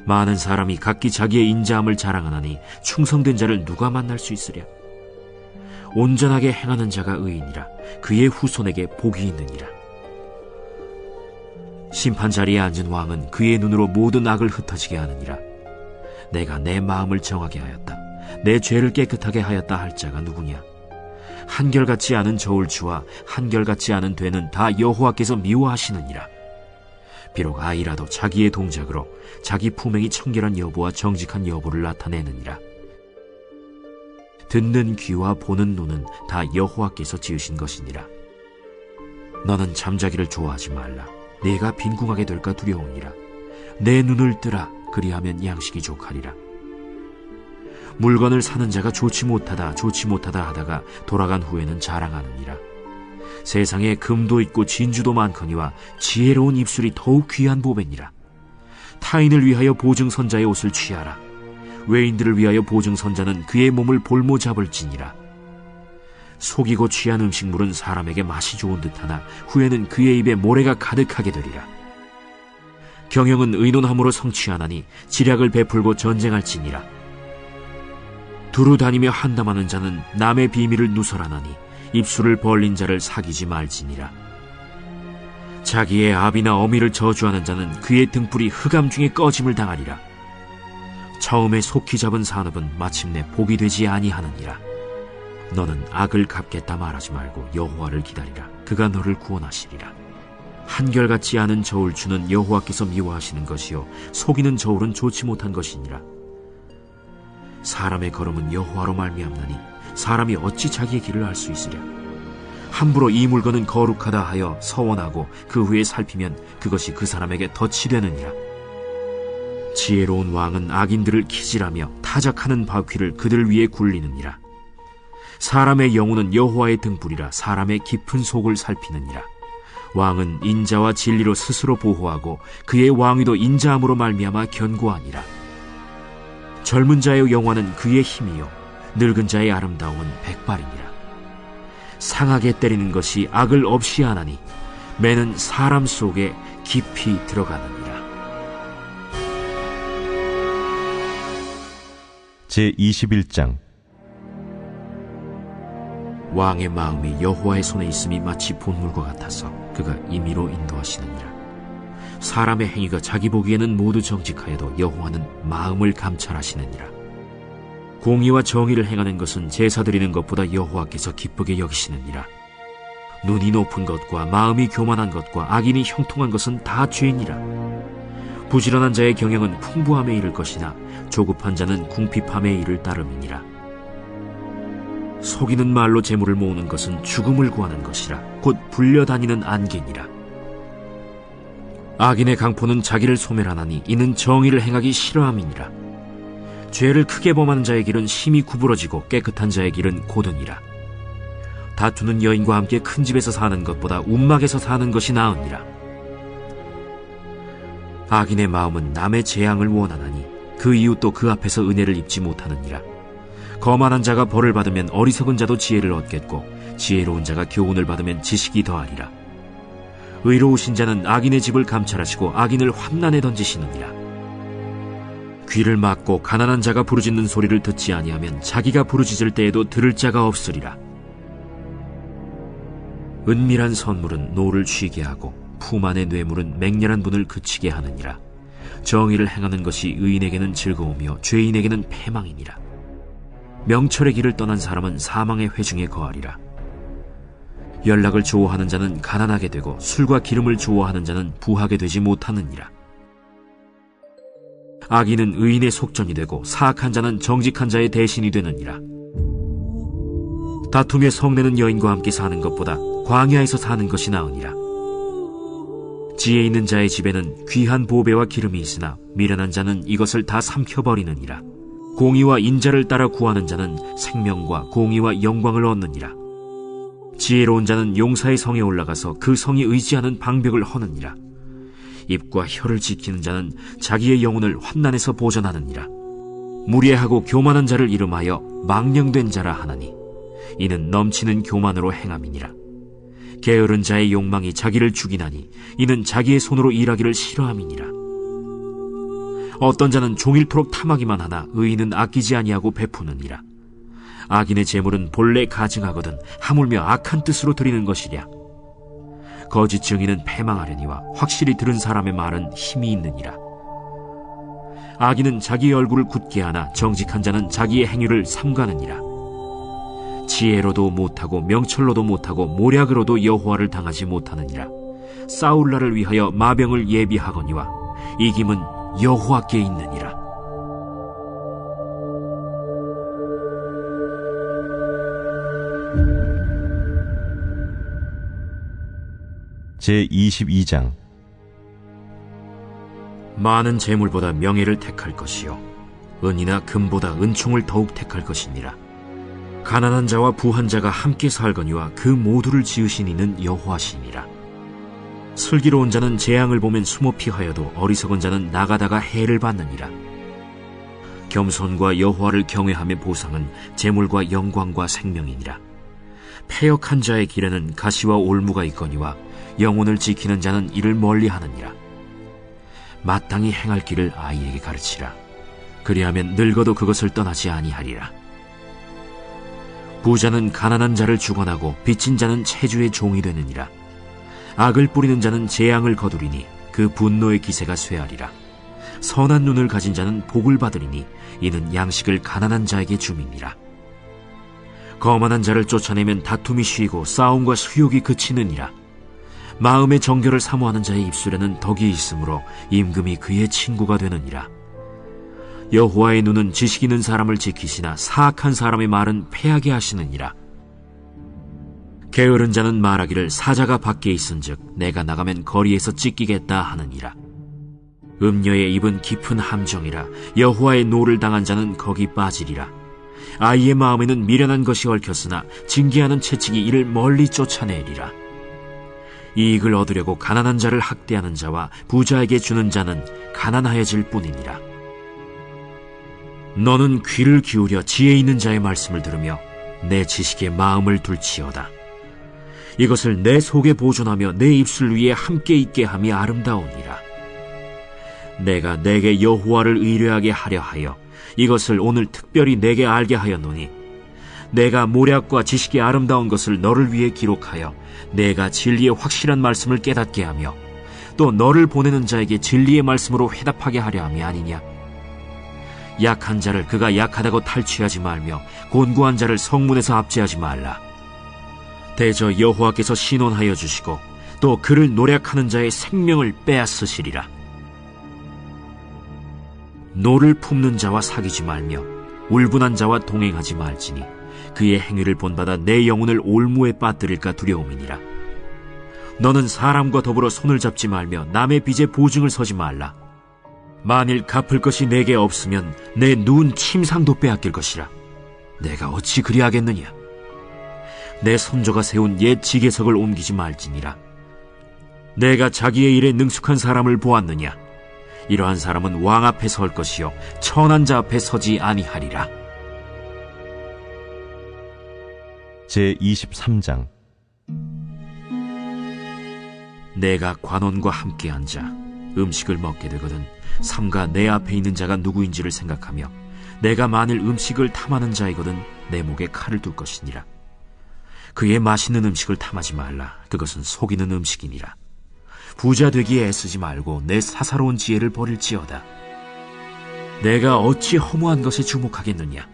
많은 사람이 각기 자기의 인자함을 자랑하나니 충성된 자를 누가 만날 수 있으랴. 온전하게 행하는 자가 의인이라. 그의 후손에게 복이 있느니라. 심판 자리에 앉은 왕은 그의 눈으로 모든 악을 흩어지게 하느니라. 내가 내 마음을 정하게 하였다. 내 죄를 깨끗하게 하였다 할 자가 누구냐? 한결같지 않은 저울추와 한결같지 않은 되는 다 여호와께서 미워하시느니라. 비록 아이라도 자기의 동작으로 자기 품행이 청결한 여부와 정직한 여부를 나타내느니라. 듣는 귀와 보는 눈은 다 여호와께서 지으신 것이니라. 너는 잠자기를 좋아하지 말라. 네가 빈궁하게 될까 두려우니라. 내 눈을 뜨라. 그리하면 양식이 족하리라. 물건을 사는 자가 좋지 못하다 하다가 돌아간 후에는 자랑하느니라. 세상에 금도 있고 진주도 많거니와 지혜로운 입술이 더욱 귀한 보배니라. 타인을 위하여 보증선자의 옷을 취하라. 외인들을 위하여 보증선자는 그의 몸을 볼모 잡을지니라. 속이고 취한 음식물은 사람에게 맛이 좋은 듯하나 후에는 그의 입에 모래가 가득하게 되리라. 경영은 의논함으로 성취하나니 지략을 베풀고 전쟁할지니라. 두루 다니며 한담하는 자는 남의 비밀을 누설하나니 입술을 벌린 자를 사귀지 말지니라. 자기의 아비나 어미를 저주하는 자는 그의 등불이 흑암 중에 꺼짐을 당하리라. 처음에 속히 잡은 산업은 마침내 복이 되지 아니하느니라. 너는 악을 갚겠다 말하지 말고 여호와를 기다리라. 그가 너를 구원하시리라. 한결같지 않은 저울추는 여호와께서 미워하시는 것이요 속이는 저울은 좋지 못한 것이니라. 사람의 걸음은 여호와로 말미암나니 사람이 어찌 자기의 길을 알 수 있으랴. 함부로 이 물건은 거룩하다 하여 서원하고 그 후에 살피면 그것이 그 사람에게 덫이 되느니라. 지혜로운 왕은 악인들을 키질하며 타작하는 바퀴를 그들 위에 굴리느니라. 사람의 영혼은 여호와의 등불이라. 사람의 깊은 속을 살피느니라. 왕은 인자와 진리로 스스로 보호하고 그의 왕위도 인자함으로 말미암아 견고하니라. 젊은 자의 영화는 그의 힘이요 늙은 자의 아름다움은 백발이니라. 상하게 때리는 것이 악을 없이 하나니 매는 사람 속에 깊이 들어가느니라. 제21장. 왕의 마음이 여호와의 손에 있음이 마치 본물과 같아서 그가 임의로 인도하시느니라. 사람의 행위가 자기 보기에는 모두 정직하여도 여호와는 마음을 감찰하시느니라. 공의와 정의를 행하는 것은 제사 드리는 것보다 여호와께서 기쁘게 여기시느니라. 눈이 높은 것과 마음이 교만한 것과 악인이 형통한 것은 다 죄니라. 부지런한 자의 경영은 풍부함에 이를 것이나 조급한 자는 궁핍함에 이를 따름이니라. 속이는 말로 재물을 모으는 것은 죽음을 구하는 것이라. 곧 불려다니는 안개니라. 악인의 강포는 자기를 소멸하나니 이는 정의를 행하기 싫어함이니라. 죄를 크게 범하는 자의 길은 심히 구부러지고 깨끗한 자의 길은 고드니라. 다투는 여인과 함께 큰 집에서 사는 것보다 움막에서 사는 것이 나으니라. 악인의 마음은 남의 재앙을 원하나니 그 이웃도 그 앞에서 은혜를 입지 못하느니라. 거만한 자가 벌을 받으면 어리석은 자도 지혜를 얻겠고 지혜로운 자가 교훈을 받으면 지식이 더하리라. 의로우신 자는 악인의 집을 감찰하시고 악인을 환난에 던지시느니라. 귀를 막고 가난한 자가 부르짖는 소리를 듣지 아니하면 자기가 부르짖을 때에도 들을 자가 없으리라. 은밀한 선물은 노를 쉬게 하고 품 안의 뇌물은 맹렬한 분을 그치게 하느니라. 정의를 행하는 것이 의인에게는 즐거우며 죄인에게는 패망이니라. 명철의 길을 떠난 사람은 사망의 회중에 거하리라. 연락을 좋아하는 자는 가난하게 되고 술과 기름을 좋아하는 자는 부하게 되지 못하느니라. 악인은 의인의 속전이 되고 사악한 자는 정직한 자의 대신이 되느니라. 다툼의 성내는 여인과 함께 사는 것보다 광야에서 사는 것이 나으니라. 지혜 있는 자의 집에는 귀한 보배와 기름이 있으나 미련한 자는 이것을 다 삼켜버리느니라. 공의와 인자를 따라 구하는 자는 생명과 공의와 영광을 얻느니라. 지혜로운 자는 용사의 성에 올라가서 그 성이 의지하는 방벽을 허느니라. 입과 혀를 지키는 자는 자기의 영혼을 환난에서 보전하느니라. 무례하고 교만한 자를 이름하여 망령된 자라 하나니 이는 넘치는 교만으로 행함이니라. 게으른 자의 욕망이 자기를 죽이나니 이는 자기의 손으로 일하기를 싫어함이니라. 어떤 자는 종일토록 탐하기만 하나 의인은 아끼지 아니하고 베푸느니라. 악인의 재물은 본래 가증하거든 하물며 악한 뜻으로 드리는 것이랴. 거짓 증인은 패망하려니와 확실히 들은 사람의 말은 힘이 있느니라. 악인은 자기의 얼굴을 굳게 하나 정직한 자는 자기의 행위를 삼가느니라. 지혜로도 못하고 명철로도 못하고 모략으로도 여호와를 당하지 못하느니라. 싸울 날을 위하여 마병을 예비하거니와 이김은 여호와께 있느니라. 제22장. 많은 재물보다 명예를 택할 것이요 은이나 금보다 은총을 더욱 택할 것이니라. 가난한 자와 부한 자가 함께 살거니와 그 모두를 지으신 이는 여호와시니라. 슬기로운 자는 재앙을 보면 숨어 피하여도 어리석은 자는 나가다가 해를 받느니라. 겸손과 여호와를 경외함의 보상은 재물과 영광과 생명이니라. 패역한 자의 길에는 가시와 올무가 있거니와 영혼을 지키는 자는 이를 멀리하느니라. 마땅히 행할 길을 아이에게 가르치라. 그리하면 늙어도 그것을 떠나지 아니하리라. 부자는 가난한 자를 주관하고 빚진 자는 체주의 종이 되느니라. 악을 뿌리는 자는 재앙을 거두리니 그 분노의 기세가 쇠하리라. 선한 눈을 가진 자는 복을 받으리니 이는 양식을 가난한 자에게 줌이니라. 거만한 자를 쫓아내면 다툼이 쉬고 싸움과 수욕이 그치느니라. 마음의 정결을 사모하는 자의 입술에는 덕이 있으므로 임금이 그의 친구가 되느니라. 여호와의 눈은 지식 있는 사람을 지키시나 사악한 사람의 말은 패하게 하시느니라. 게으른 자는 말하기를 사자가 밖에 있은즉 내가 나가면 거리에서 찢기겠다 하느니라. 음녀의 입은 깊은 함정이라. 여호와의 노를 당한 자는 거기 빠지리라. 아이의 마음에는 미련한 것이 얽혔으나 징계하는 채찍이 이를 멀리 쫓아내리라. 이익을 얻으려고 가난한 자를 학대하는 자와 부자에게 주는 자는 가난하여질 뿐이니라. 너는 귀를 기울여 지혜 있는 자의 말씀을 들으며 내 지식에 마음을 둘지어다. 이것을 내 속에 보존하며 내 입술 위에 함께 있게 함이 아름다우니라. 내가 내게 여호와를 의뢰하게 하려 하여 이것을 오늘 특별히 내게 알게 하였노니 내가 모략과 지식의 아름다운 것을 너를 위해 기록하여 내가 진리의 확실한 말씀을 깨닫게 하며 또 너를 보내는 자에게 진리의 말씀으로 회답하게 하려 함이 아니냐. 약한 자를 그가 약하다고 탈취하지 말며 곤고한 자를 성문에서 압제하지 말라. 대저 여호와께서 신원하여 주시고 또 그를 노략하는 자의 생명을 빼앗으시리라. 노를 품는 자와 사귀지 말며 울분한 자와 동행하지 말지니 그의 행위를 본받아 내 영혼을 올무에 빠뜨릴까 두려움이니라. 너는 사람과 더불어 손을 잡지 말며 남의 빚에 보증을 서지 말라. 만일 갚을 것이 내게 없으면 내 누운 침상도 빼앗길 것이라. 내가 어찌 그리하겠느냐. 내 손조가 세운 옛 지게석을 옮기지 말지니라. 내가 자기의 일에 능숙한 사람을 보았느냐. 이러한 사람은 왕 앞에 설 것이요 천한 자 앞에 서지 아니하리라. 제23장. 내가 관원과 함께 앉아 음식을 먹게 되거든 삼가 내 앞에 있는 자가 누구인지를 생각하며 내가 만일 음식을 탐하는 자이거든 내 목에 칼을 둘 것이니라. 그의 맛있는 음식을 탐하지 말라. 그것은 속이는 음식이니라. 부자 되기에 애쓰지 말고 내 사사로운 지혜를 버릴지어다. 내가 어찌 허무한 것에 주목하겠느냐.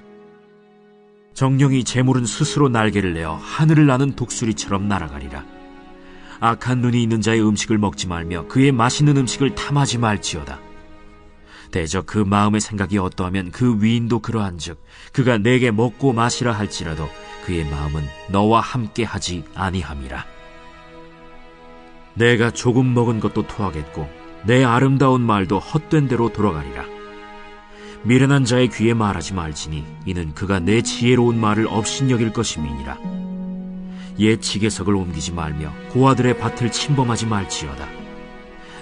정령이 재물은 스스로 날개를 내어 하늘을 나는 독수리처럼 날아가리라. 악한 눈이 있는 자의 음식을 먹지 말며 그의 맛있는 음식을 탐하지 말지어다. 대저 그 마음의 생각이 어떠하면 그 위인도 그러한즉 그가 내게 먹고 마시라 할지라도 그의 마음은 너와 함께 하지 아니함이라. 내가 조금 먹은 것도 토하겠고 내 아름다운 말도 헛된 대로 돌아가리라. 미련한 자의 귀에 말하지 말지니 이는 그가 내 지혜로운 말을 업신여길 것임이니라. 옛 지게석을 옮기지 말며 고아들의 밭을 침범하지 말지어다.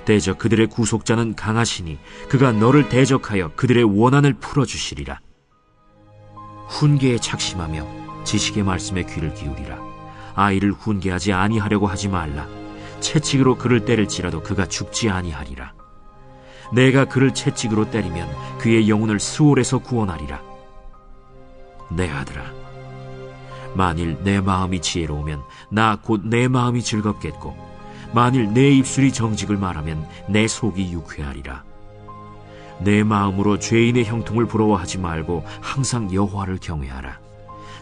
대저 그들의 구속자는 강하시니 그가 너를 대적하여 그들의 원한을 풀어주시리라. 훈계에 착심하며 지식의 말씀에 귀를 기울이라. 아이를 훈계하지 아니하려고 하지 말라. 채찍으로 그를 때릴지라도 그가 죽지 아니하리라. 내가 그를 채찍으로 때리면 그의 영혼을 스올에서 구원하리라. 내 아들아, 만일 내 마음이 지혜로우면 나 곧 내 마음이 즐겁겠고 만일 내 입술이 정직을 말하면 내 속이 유쾌하리라. 내 마음으로 죄인의 형통을 부러워하지 말고 항상 여호와를 경외하라.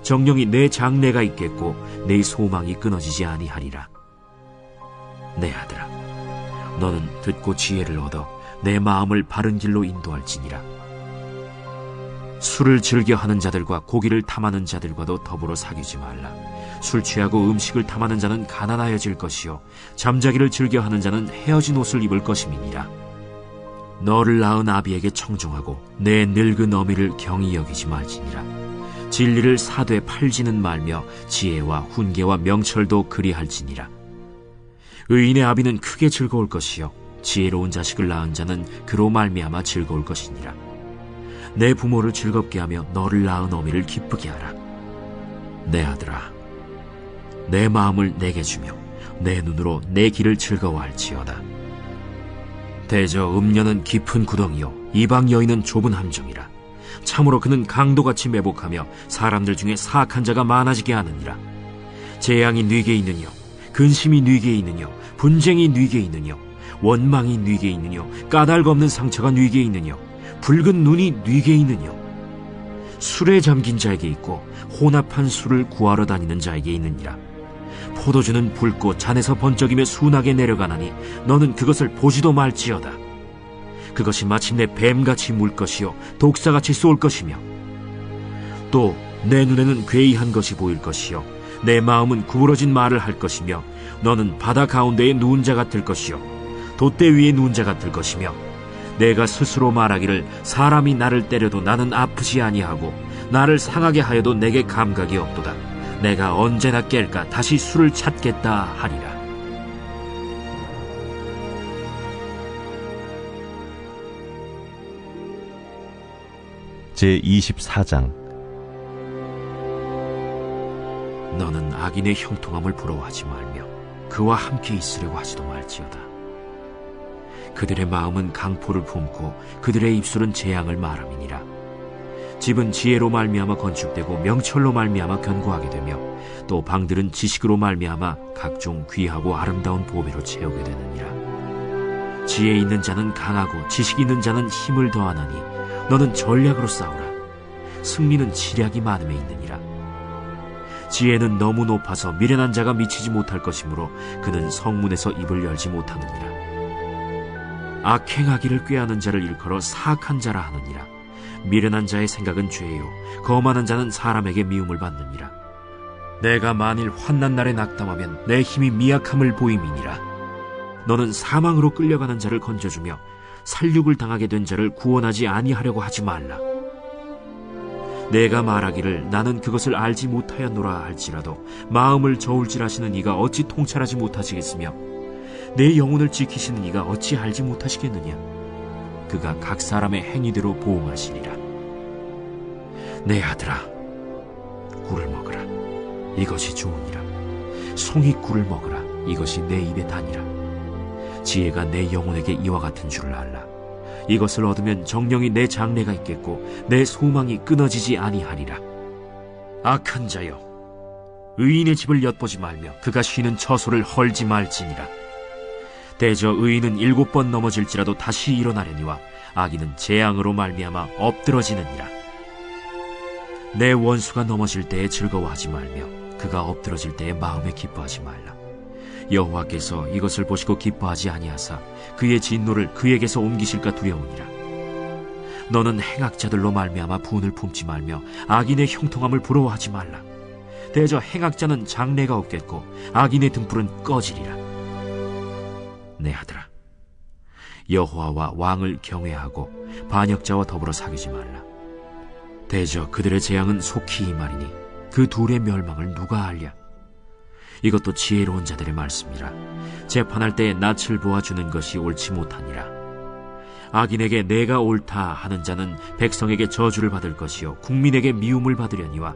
정령이 내 장래가 있겠고 내 소망이 끊어지지 아니하리라. 내 아들아, 너는 듣고 지혜를 얻어 내 마음을 바른 길로 인도할지니라. 술을 즐겨하는 자들과 고기를 탐하는 자들과도 더불어 사귀지 말라. 술 취하고 음식을 탐하는 자는 가난하여질 것이요 잠자기를 즐겨하는 자는 헤어진 옷을 입을 것임이니라. 너를 낳은 아비에게 청종하고 내 늙은 어미를 경히 여기지 말지니라. 진리를 사되 팔지는 말며 지혜와 훈계와 명철도 그리할지니라. 의인의 아비는 크게 즐거울 것이요 지혜로운 자식을 낳은 자는 그로 말미암아 즐거울 것이니라. 내 부모를 즐겁게 하며 너를 낳은 어미를 기쁘게 하라. 내 아들아, 내 마음을 내게 주며 내 눈으로 내 길을 즐거워할지어다. 대저 음녀는 깊은 구덩이요 이방 여인은 좁은 함정이라. 참으로 그는 강도같이 매복하며 사람들 중에 사악한 자가 많아지게 하느니라. 재앙이 네게 있느뇨, 근심이 네게 있느뇨, 분쟁이 네게 있느뇨, 원망이 네게 있느뇨, 까닭 없는 상처가 네게 있느뇨, 붉은 눈이 네게 있느뇨. 술에 잠긴 자에게 있고 혼합한 술을 구하러 다니는 자에게 있느니라. 포도주는 붉고 잔에서 번쩍이며 순하게 내려가나니 너는 그것을 보지도 말지어다. 그것이 마침내 뱀같이 물 것이요 독사같이 쏠 것이며 또 내 눈에는 괴이한 것이 보일 것이요 내 마음은 구부러진 말을 할 것이며 너는 바다 가운데에 누운 자 같을 것이요 돛대 위에 누운 자 같을 것이며 내가 스스로 말하기를 사람이 나를 때려도 나는 아프지 아니하고 나를 상하게 하여도 내게 감각이 없도다. 내가 언제나 깰까 다시 술을 찾겠다 하리라. 제24장. 너는 악인의 형통함을 부러워하지 말며 그와 함께 있으려고 하지도 말지어다. 그들의 마음은 강포를 품고 그들의 입술은 재앙을 말함이니라. 집은 지혜로 말미암아 건축되고 명철로 말미암아 견고하게 되며 또 방들은 지식으로 말미암아 각종 귀하고 아름다운 보배로 채우게 되느니라. 지혜 있는 자는 강하고 지식 있는 자는 힘을 더하나니 너는 전략으로 싸우라. 승리는 지략이 많음에 있느니라. 지혜는 너무 높아서 미련한 자가 미치지 못할 것이므로 그는 성문에서 입을 열지 못하느니라. 악행하기를 꾀하는 자를 일컬어 사악한 자라 하느니라. 미련한 자의 생각은 죄요 거만한 자는 사람에게 미움을 받느니라. 내가 만일 환난 날에 낙담하면 내 힘이 미약함을 보임이니라. 너는 사망으로 끌려가는 자를 건져주며 살육을 당하게 된 자를 구원하지 아니하려고 하지 말라. 내가 말하기를 나는 그것을 알지 못하였노라 할지라도 마음을 저울질하시는 이가 어찌 통찰하지 못하시겠으며 내 영혼을 지키시는 이가 어찌 알지 못하시겠느냐. 그가 각 사람의 행위대로 보응하시리라. 내 아들아, 꿀을 먹으라. 이것이 좋으니라. 송이 꿀을 먹으라. 이것이 내 입에 다니라. 지혜가 내 영혼에게 이와 같은 줄을 알라. 이것을 얻으면 정령이 내 장래가 있겠고 내 소망이 끊어지지 아니하리라. 악한 자여, 의인의 집을 엿보지 말며 그가 쉬는 처소를 헐지 말지니라. 대저 의인은 7번 넘어질지라도 다시 일어나려니와 악인은 재앙으로 말미암아 엎드러지느니라. 내 원수가 넘어질 때에 즐거워하지 말며 그가 엎드러질 때에 마음에 기뻐하지 말라. 여호와께서 이것을 보시고 기뻐하지 아니하사 그의 진노를 그에게서 옮기실까 두려우니라. 너는 행악자들로 말미암아 분을 품지 말며 악인의 형통함을 부러워하지 말라. 대저 행악자는 장래가 없겠고 악인의 등불은 꺼지리라. 내 아들아, 여호와와 왕을 경외하고 반역자와 더불어 사귀지 말라. 대저 그들의 재앙은 속히 임하리니 그 둘의 멸망을 누가 알랴. 이것도 지혜로운 자들의 말씀이라. 재판할 때에 낯을 보아주는 것이 옳지 못하니라. 악인에게 내가 옳다 하는 자는 백성에게 저주를 받을 것이요 국민에게 미움을 받으려니와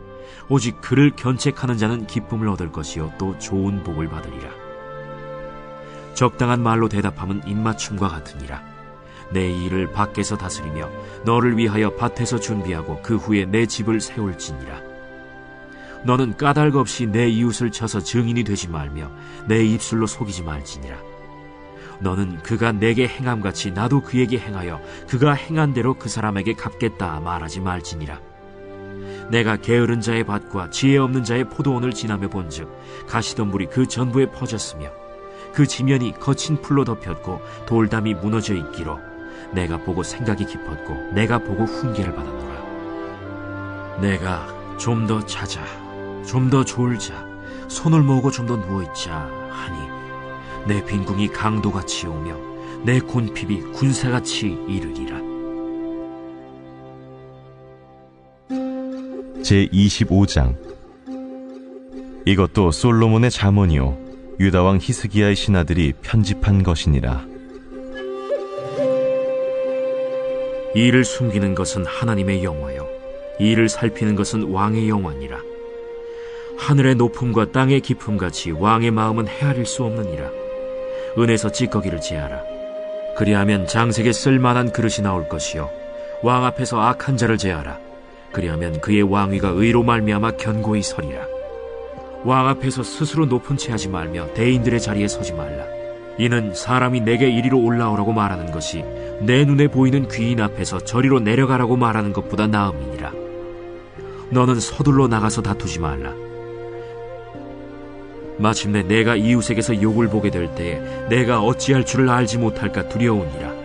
오직 그를 견책하는 자는 기쁨을 얻을 것이요 또 좋은 복을 받으리라. 적당한 말로 대답함은 입맞춤과 같으니라. 내 일을 밖에서 다스리며 너를 위하여 밭에서 준비하고 그 후에 내 집을 세울지니라. 너는 까닭 없이 내 이웃을 쳐서 증인이 되지 말며 내 입술로 속이지 말지니라. 너는 그가 내게 행함같이 나도 그에게 행하여 그가 행한 대로 그 사람에게 갚겠다 말하지 말지니라. 내가 게으른 자의 밭과 지혜 없는 자의 포도원을 지나며 본즉 가시덤불이 그 전부에 퍼졌으며 그 지면이 거친 풀로 덮였고 돌담이 무너져 있기로 내가 보고 생각이 깊었고 내가 보고 훈계를 받았노라. 내가 좀 더 자자, 좀 더 졸자, 손을 모으고 좀 더 누워있자 하니 내 빈궁이 강도같이 오며 내 곤핍이 군사같이 이르리라. 제25장. 이것도 솔로몬의 잠언이요 유다왕 히스기야의 신하들이 편집한 것이니라. 이를 숨기는 것은 하나님의 영화요 이를 살피는 것은 왕의 영화니라. 하늘의 높음과 땅의 깊음같이 왕의 마음은 헤아릴 수 없느니라. 은에서 찌꺼기를 제하라. 그리하면 장색에 쓸만한 그릇이 나올 것이요 왕 앞에서 악한 자를 제하라. 그리하면 그의 왕위가 의로 말미암아 견고히 서리라. 왕 앞에서 스스로 높은 채 하지 말며 대인들의 자리에 서지 말라. 이는 사람이 내게 이리로 올라오라고 말하는 것이 내 눈에 보이는 귀인 앞에서 저리로 내려가라고 말하는 것보다 나음이니라. 너는 서둘러 나가서 다투지 말라. 마침내 내가 이웃에게서 욕을 보게 될 때에 내가 어찌할 줄을 알지 못할까 두려우니라.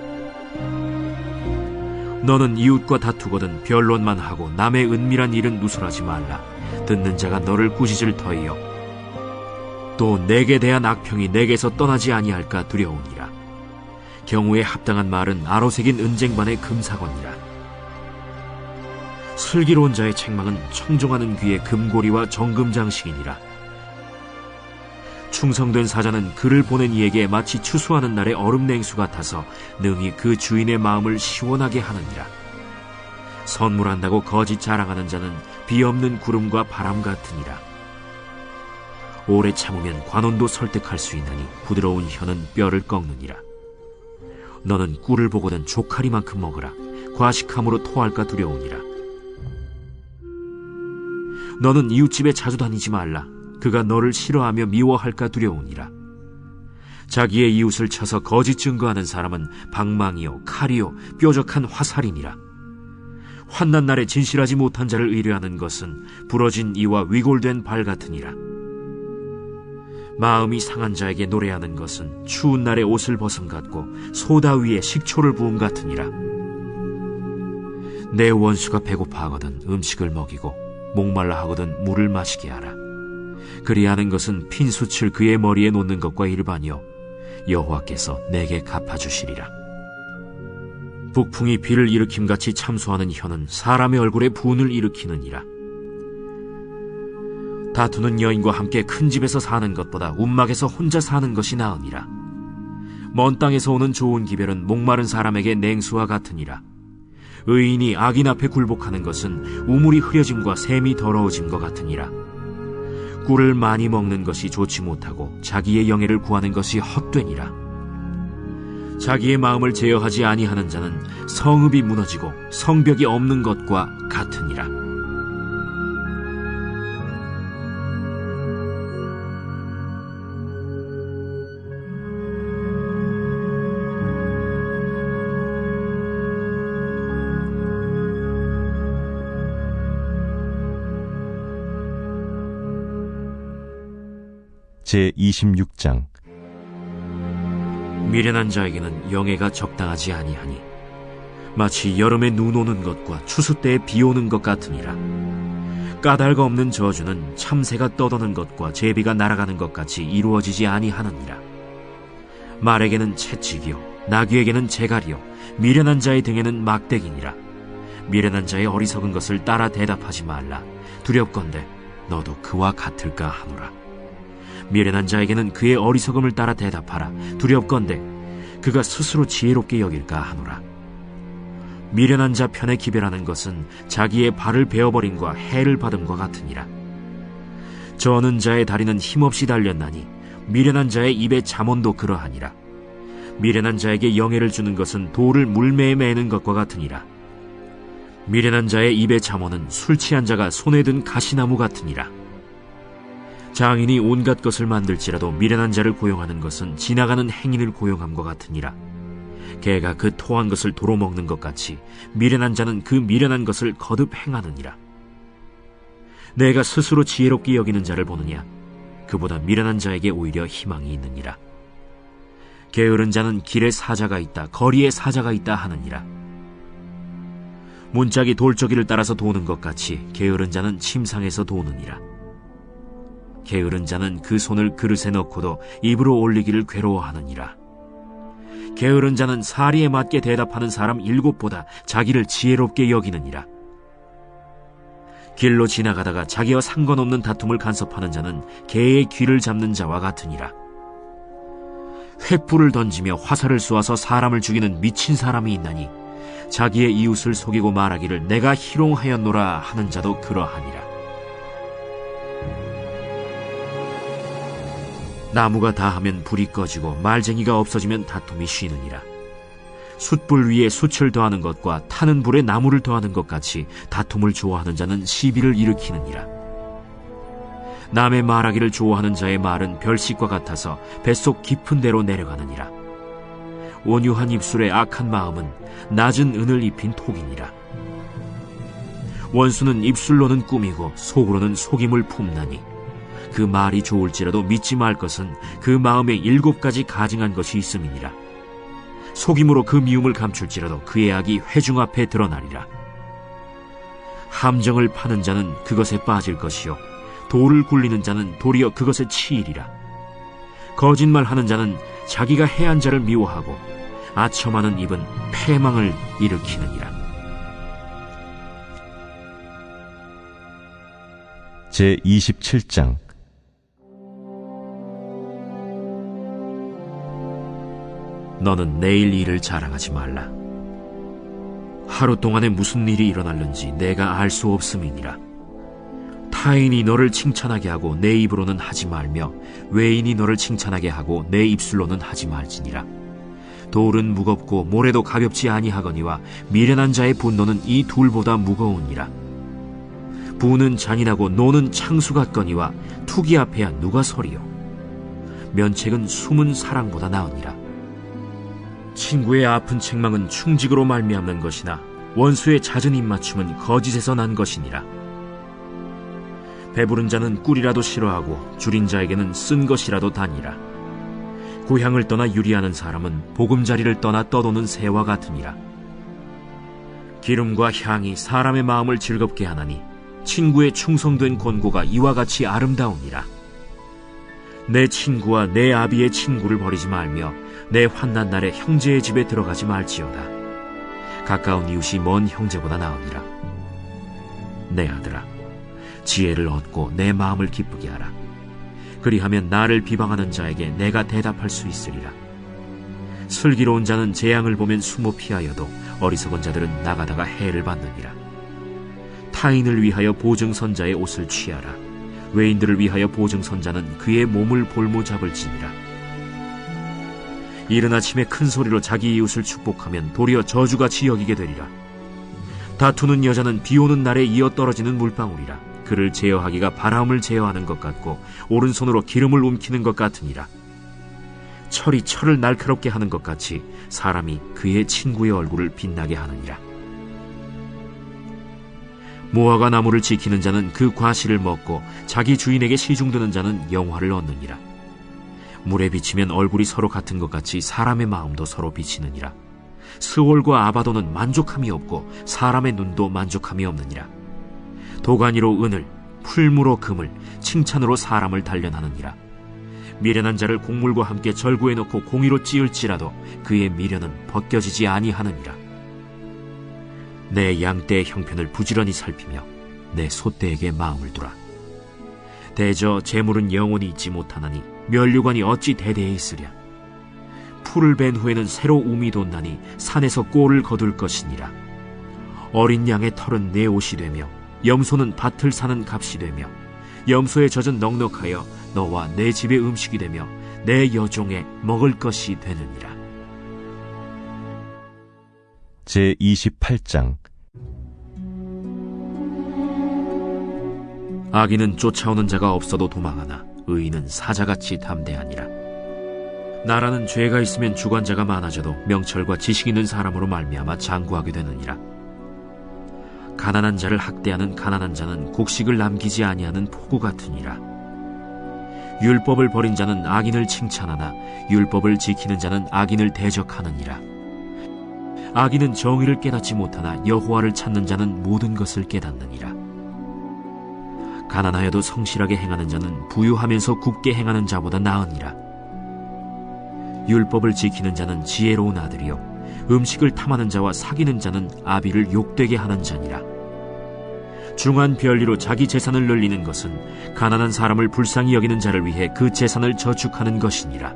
너는 이웃과 다투거든 변론만 하고 남의 은밀한 일은 누설하지 말라. 듣는 자가 너를 꾸짖을 터이요 또 내게 대한 악평이 내게서 떠나지 아니할까 두려우니라. 경우에 합당한 말은 아로새긴 은쟁반의 금사건이라. 슬기로운 자의 책망은 청종하는 귀의 금고리와 정금장식이니라. 충성된 사자는 그를 보낸 이에게 마치 추수하는 날의 얼음 냉수 같아서 능히 그 주인의 마음을 시원하게 하느니라. 선물한다고 거짓 자랑하는 자는 비 없는 구름과 바람 같으니라. 오래 참으면 관원도 설득할 수 있나니 부드러운 혀는 뼈를 꺾느니라. 너는 꿀을 보거든 조카리만큼 먹으라. 과식함으로 토할까 두려우니라. 너는 이웃집에 자주 다니지 말라. 그가 너를 싫어하며 미워할까 두려우니라. 자기의 이웃을 쳐서 거짓 증거하는 사람은 방망이요 칼이요 뾰족한 화살이니라. 환난 날에 진실하지 못한 자를 의뢰하는 것은 부러진 이와 위골된 발 같으니라. 마음이 상한 자에게 노래하는 것은 추운 날에 옷을 벗음 같고 소다 위에 식초를 부음 같으니라. 내 원수가 배고파하거든 음식을 먹이고 목말라 하거든 물을 마시게 하라. 그리하는 것은 핀숯을 그의 머리에 놓는 것과 일반이요 여호와께서 내게 갚아주시리라. 북풍이 비를 일으킴같이 참소하는 혀는 사람의 얼굴에 분을 일으키느니라. 다투는 여인과 함께 큰 집에서 사는 것보다 움막에서 혼자 사는 것이 나으니라. 먼 땅에서 오는 좋은 기별은 목마른 사람에게 냉수와 같으니라. 의인이 악인 앞에 굴복하는 것은 우물이 흐려짐과 샘이 더러워짐과 같으니라. 꿀을 많이 먹는 것이 좋지 못하고 자기의 영예를 구하는 것이 헛되니라. 자기의 마음을 제어하지 아니하는 자는 성읍이 무너지고 성벽이 없는 것과 같으니라. 제26장. 미련한 자에게는 영예가 적당하지 아니하니 마치 여름에 눈 오는 것과 추수 때에 비 오는 것 같으니라. 까닭 없는 저주는 참새가 떠도는 것과 제비가 날아가는 것 같이 이루어지지 아니하느니라. 말에게는 채찍이요 나귀에게는 재갈이요 미련한 자의 등에는 막대기니라. 미련한 자의 어리석은 것을 따라 대답하지 말라. 두렵건대 너도 그와 같을까 하노라. 미련한 자에게는 그의 어리석음을 따라 대답하라. 두렵건대 그가 스스로 지혜롭게 여길까 하노라. 미련한 자 편에 기별하는 것은 자기의 발을 베어버림과 해를 받음과 같으니라. 저는 자의 다리는 힘없이 달렸나니 미련한 자의 입에 잠언도 그러하니라. 미련한 자에게 영예를 주는 것은 돌을 물매에 매는 것과 같으니라. 미련한 자의 입에 잠언은 술 취한 자가 손에 든 가시나무 같으니라. 장인이 온갖 것을 만들지라도 미련한 자를 고용하는 것은 지나가는 행인을 고용함과 같으니라. 개가 그 토한 것을 도로 먹는 것 같이 미련한 자는 그 미련한 것을 거듭 행하느니라. 내가 스스로 지혜롭게 여기는 자를 보느냐? 그보다 미련한 자에게 오히려 희망이 있느니라. 게으른 자는 길에 사자가 있다, 거리에 사자가 있다 하느니라. 문짝이 돌저기를 따라서 도는 것 같이 게으른 자는 침상에서 도느니라. 게으른 자는 그 손을 그릇에 넣고도 입으로 올리기를 괴로워하느니라. 게으른 자는 사리에 맞게 대답하는 사람 7보다 자기를 지혜롭게 여기느니라. 길로 지나가다가 자기와 상관없는 다툼을 간섭하는 자는 개의 귀를 잡는 자와 같으니라. 횃불을 던지며 화살을 쏘아서 사람을 죽이는 미친 사람이 있나니 자기의 이웃을 속이고 말하기를 내가 희롱하였노라 하는 자도 그러하니라. 나무가 다하면 불이 꺼지고 말쟁이가 없어지면 다툼이 쉬느니라. 숯불 위에 숯을 더하는 것과 타는 불에 나무를 더하는 것 같이 다툼을 좋아하는 자는 시비를 일으키느니라. 남의 말하기를 좋아하는 자의 말은 별식과 같아서 뱃속 깊은 데로 내려가느니라. 온유한 입술에 악한 마음은 낮은 은을 입힌 톡이니라. 원수는 입술로는 꾸미고 속으로는 속임을 품나니 그 말이 좋을지라도 믿지 말 것은 그 마음에 7가지 가증한 것이 있음이니라. 속임으로 그 미움을 감출지라도 그의 악이 회중 앞에 드러나리라. 함정을 파는 자는 그것에 빠질 것이요 돌을 굴리는 자는 도리어 그것에 치이리라. 거짓말하는 자는 자기가 해한 자를 미워하고 아첨하는 입은 패망을 일으키느니라. 제27장. 너는 내일 일을 자랑하지 말라. 하루 동안에 무슨 일이 일어날는지 내가 알 수 없음이니라. 타인이 너를 칭찬하게 하고 내 입으로는 하지 말며 외인이 너를 칭찬하게 하고 내 입술로는 하지 말지니라. 돌은 무겁고 모래도 가볍지 아니하거니와 미련한 자의 분노는 이 둘보다 무거우니라. 부는 잔인하고 노는 창수 같거니와 투기 앞에야 누가 서리요. 면책은 숨은 사랑보다 나으니라. 친구의 아픈 책망은 충직으로 말미암는 것이나 원수의 잦은 입맞춤은 거짓에서 난 것이니라. 배부른 자는 꿀이라도 싫어하고 줄인 자에게는 쓴 것이라도 다니라. 고향을 떠나 유리하는 사람은 보금자리를 떠나 떠도는 새와 같으니라. 기름과 향이 사람의 마음을 즐겁게 하나니 친구의 충성된 권고가 이와 같이 아름다우니라. 내 친구와 내 아비의 친구를 버리지 말며 내 환난 날에 형제의 집에 들어가지 말지어다. 가까운 이웃이 먼 형제보다 나으니라. 내 아들아, 지혜를 얻고 내 마음을 기쁘게 하라. 그리하면 나를 비방하는 자에게 내가 대답할 수 있으리라. 슬기로운 자는 재앙을 보면 숨어 피하여도 어리석은 자들은 나가다가 해를 받느니라. 타인을 위하여 보증선자의 옷을 취하라. 외인들을 위하여 보증선자는 그의 몸을 볼모 잡을지니라. 이른 아침에 큰 소리로 자기 이웃을 축복하면 도리어 저주같이 여기게 되리라. 다투는 여자는 비 오는 날에 이어 떨어지는 물방울이라. 그를 제어하기가 바람을 제어하는 것 같고 오른손으로 기름을 움키는 것 같으니라. 철이 철을 날카롭게 하는 것 같이 사람이 그의 친구의 얼굴을 빛나게 하느니라. 무화과 나무를 지키는 자는 그 과실을 먹고 자기 주인에게 시중드는 자는 영화를 얻느니라. 물에 비치면 얼굴이 서로 같은 것 같이 사람의 마음도 서로 비치느니라. 스올과 아바도는 만족함이 없고 사람의 눈도 만족함이 없느니라. 도가니로 은을, 풀무로 금을, 칭찬으로 사람을 단련하느니라. 미련한 자를 곡물과 함께 절구해 놓고 공의로 찌을지라도 그의 미련은 벗겨지지 아니하느니라. 내 양떼의 형편을 부지런히 살피며 내 소떼에게 마음을 두라. 대저 재물은 영원히 있지 못하나니 면류관이 어찌 대대에 있으랴. 풀을 벤 후에는 새로 움이 돋나니 산에서 꼴을 거둘 것이니라. 어린 양의 털은 내 옷이 되며 염소는 밭을 사는 값이 되며 염소의 젖은 넉넉하여 너와 내 집의 음식이 되며 내 여종의 먹을 것이 되느니라. 제28장. 악인은 쫓아오는 자가 없어도 도망하나 의인은 사자같이 담대하니라. 나라는 죄가 있으면 주관자가 많아져도 명철과 지식 있는 사람으로 말미암아 장구하게 되느니라. 가난한 자를 학대하는 가난한 자는 곡식을 남기지 아니하는 포구 같으니라. 율법을 버린 자는 악인을 칭찬하나 율법을 지키는 자는 악인을 대적하느니라. 악인은 정의를 깨닫지 못하나 여호와를 찾는 자는 모든 것을 깨닫느니라. 가난하여도 성실하게 행하는 자는 부유하면서 굽게 행하는 자보다 나으니라. 율법을 지키는 자는 지혜로운 아들이요 음식을 탐하는 자와 사귀는 자는 아비를 욕되게 하는 자니라. 중한 별리로 자기 재산을 늘리는 것은 가난한 사람을 불쌍히 여기는 자를 위해 그 재산을 저축하는 것이니라.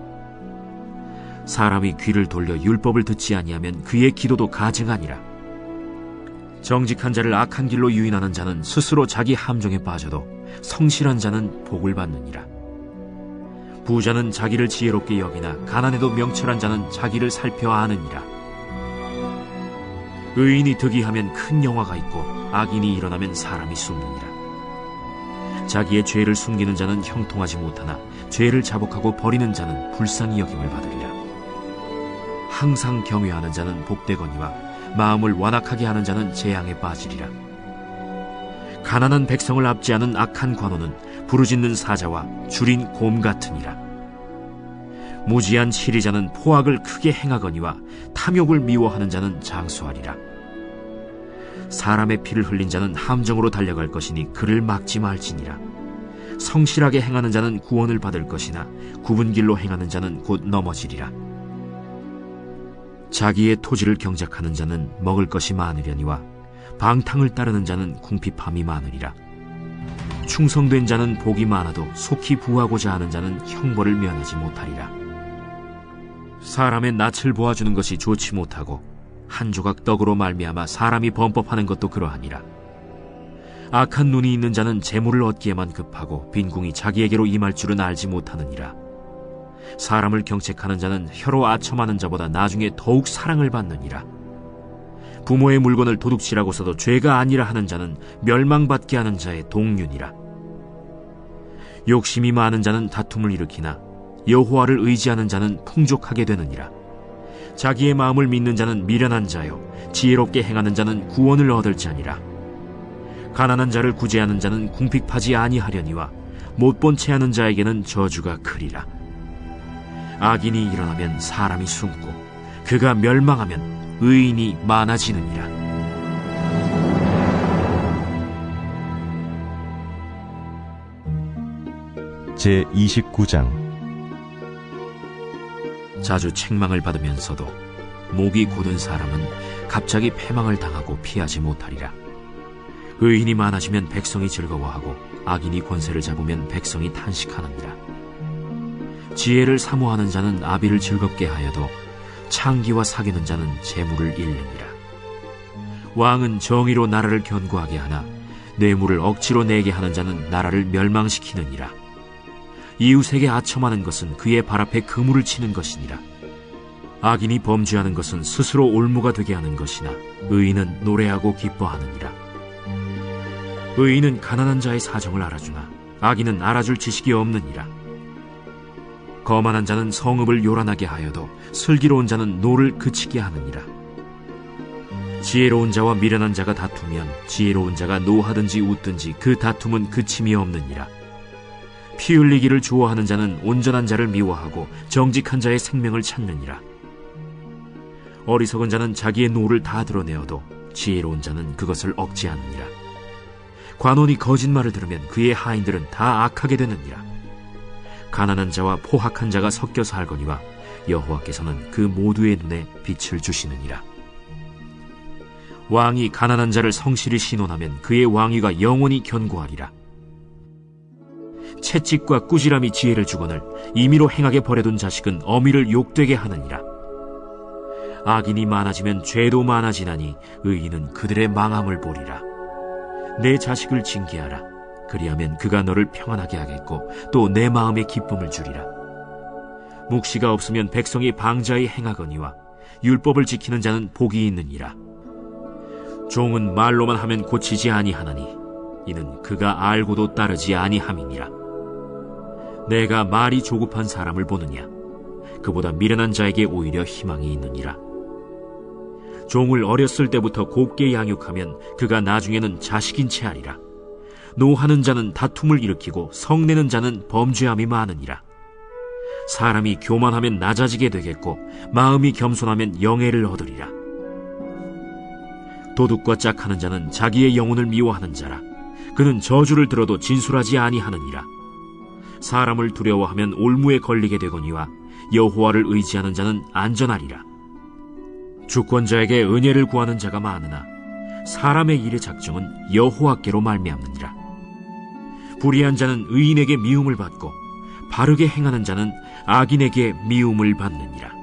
사람이 귀를 돌려 율법을 듣지 아니하면 그의 기도도 가증하니라. 정직한 자를 악한 길로 유인하는 자는 스스로 자기 함정에 빠져도 성실한 자는 복을 받느니라. 부자는 자기를 지혜롭게 여기나 가난해도 명철한 자는 자기를 살펴 아느니라. 의인이 득이하면 큰 영화가 있고 악인이 일어나면 사람이 숨느니라. 자기의 죄를 숨기는 자는 형통하지 못하나 죄를 자복하고 버리는 자는 불쌍히 여김을 받으리라. 항상 경외하는 자는 복되거니와 마음을 완악하게 하는 자는 재앙에 빠지리라. 가난한 백성을 압제하는 악한 관원은 부르짖는 사자와 줄인 곰 같으니라. 무지한 치리자는 포악을 크게 행하거니와 탐욕을 미워하는 자는 장수하리라. 사람의 피를 흘린 자는 함정으로 달려갈 것이니 그를 막지 말지니라. 성실하게 행하는 자는 구원을 받을 것이나 굽은 길로 행하는 자는 곧 넘어지리라. 자기의 토지를 경작하는 자는 먹을 것이 많으려니와 방탕을 따르는 자는 궁핍함이 많으리라. 충성된 자는 복이 많아도 속히 부하고자 하는 자는 형벌을 면하지 못하리라. 사람의 낯을 보아주는 것이 좋지 못하고 한 조각 떡으로 말미암아 사람이 범법하는 것도 그러하니라. 악한 눈이 있는 자는 재물을 얻기에만 급하고 빈궁이 자기에게로 임할 줄은 알지 못하느니라. 사람을 경책하는 자는 혀로 아첨하는 자보다 나중에 더욱 사랑을 받느니라. 부모의 물건을 도둑질하고 써도 죄가 아니라 하는 자는 멸망받게 하는 자의 동륜이라. 욕심이 많은 자는 다툼을 일으키나 여호와를 의지하는 자는 풍족하게 되느니라. 자기의 마음을 믿는 자는 미련한 자요 지혜롭게 행하는 자는 구원을 얻을 자니라. 가난한 자를 구제하는 자는 궁핍하지 아니하려니와 못본 채 하는 자에게는 저주가 크리라. 악인이 일어나면 사람이 숨고 그가 멸망하면 의인이 많아지느니라. 제29장. 자주 책망을 받으면서도 목이 곧은 사람은 갑자기 패망을 당하고 피하지 못하리라. 의인이 많아지면 백성이 즐거워하고 악인이 권세를 잡으면 백성이 탄식하느니라. 지혜를 사모하는 자는 아비를 즐겁게 하여도 창기와 사귀는 자는 재물을 잃느니라. 왕은 정의로 나라를 견고하게 하나 뇌물을 억지로 내게 하는 자는 나라를 멸망시키느니라. 이웃에게 아첨하는 것은 그의 발 앞에 그물을 치는 것이니라. 악인이 범죄하는 것은 스스로 올무가 되게 하는 것이나 의인은 노래하고 기뻐하느니라. 의인은 가난한 자의 사정을 알아주나 악인은 알아줄 지식이 없느니라. 거만한 자는 성읍을 요란하게 하여도 슬기로운 자는 노를 그치게 하느니라. 지혜로운 자와 미련한 자가 다투면 지혜로운 자가 노하든지 웃든지 그 다툼은 그침이 없느니라. 피 흘리기를 좋아하는 자는 온전한 자를 미워하고 정직한 자의 생명을 찾느니라. 어리석은 자는 자기의 노를 다 드러내어도 지혜로운 자는 그것을 억제하느니라. 관원이 거짓말을 들으면 그의 하인들은 다 악하게 되느니라. 가난한 자와 포학한 자가 섞여 살거니와 여호와께서는 그 모두의 눈에 빛을 주시느니라. 왕이 가난한 자를 성실히 신원하면 그의 왕위가 영원히 견고하리라. 채찍과 꾸지람이 지혜를 주거늘 임의로 행하게 버려둔 자식은 어미를 욕되게 하느니라. 악인이 많아지면 죄도 많아지나니 의인은 그들의 망함을 보리라. 내 자식을 징계하라. 그리하면 그가 너를 평안하게 하겠고 또 내 마음에 기쁨을 주리라. 묵시가 없으면 백성이 방자히 행하거니와 율법을 지키는 자는 복이 있느니라. 종은 말로만 하면 고치지 아니하나니 이는 그가 알고도 따르지 아니함이니라. 내가 말이 조급한 사람을 보느냐? 그보다 미련한 자에게 오히려 희망이 있느니라. 종을 어렸을 때부터 곱게 양육하면 그가 나중에는 자식인 채 하리라. 노하는 자는 다툼을 일으키고 성내는 자는 범죄함이 많으니라. 사람이 교만하면 낮아지게 되겠고 마음이 겸손하면 영예를 얻으리라. 도둑과 짝하는 자는 자기의 영혼을 미워하는 자라. 그는 저주를 들어도 진술하지 아니하느니라. 사람을 두려워하면 올무에 걸리게 되거니와 여호와를 의지하는 자는 안전하리라. 주권자에게 은혜를 구하는 자가 많으나 사람의 일의 작정은 여호와께로 말미암느니라. 불의한 자는 의인에게 미움을 받고 바르게 행하는 자는 악인에게 미움을 받느니라.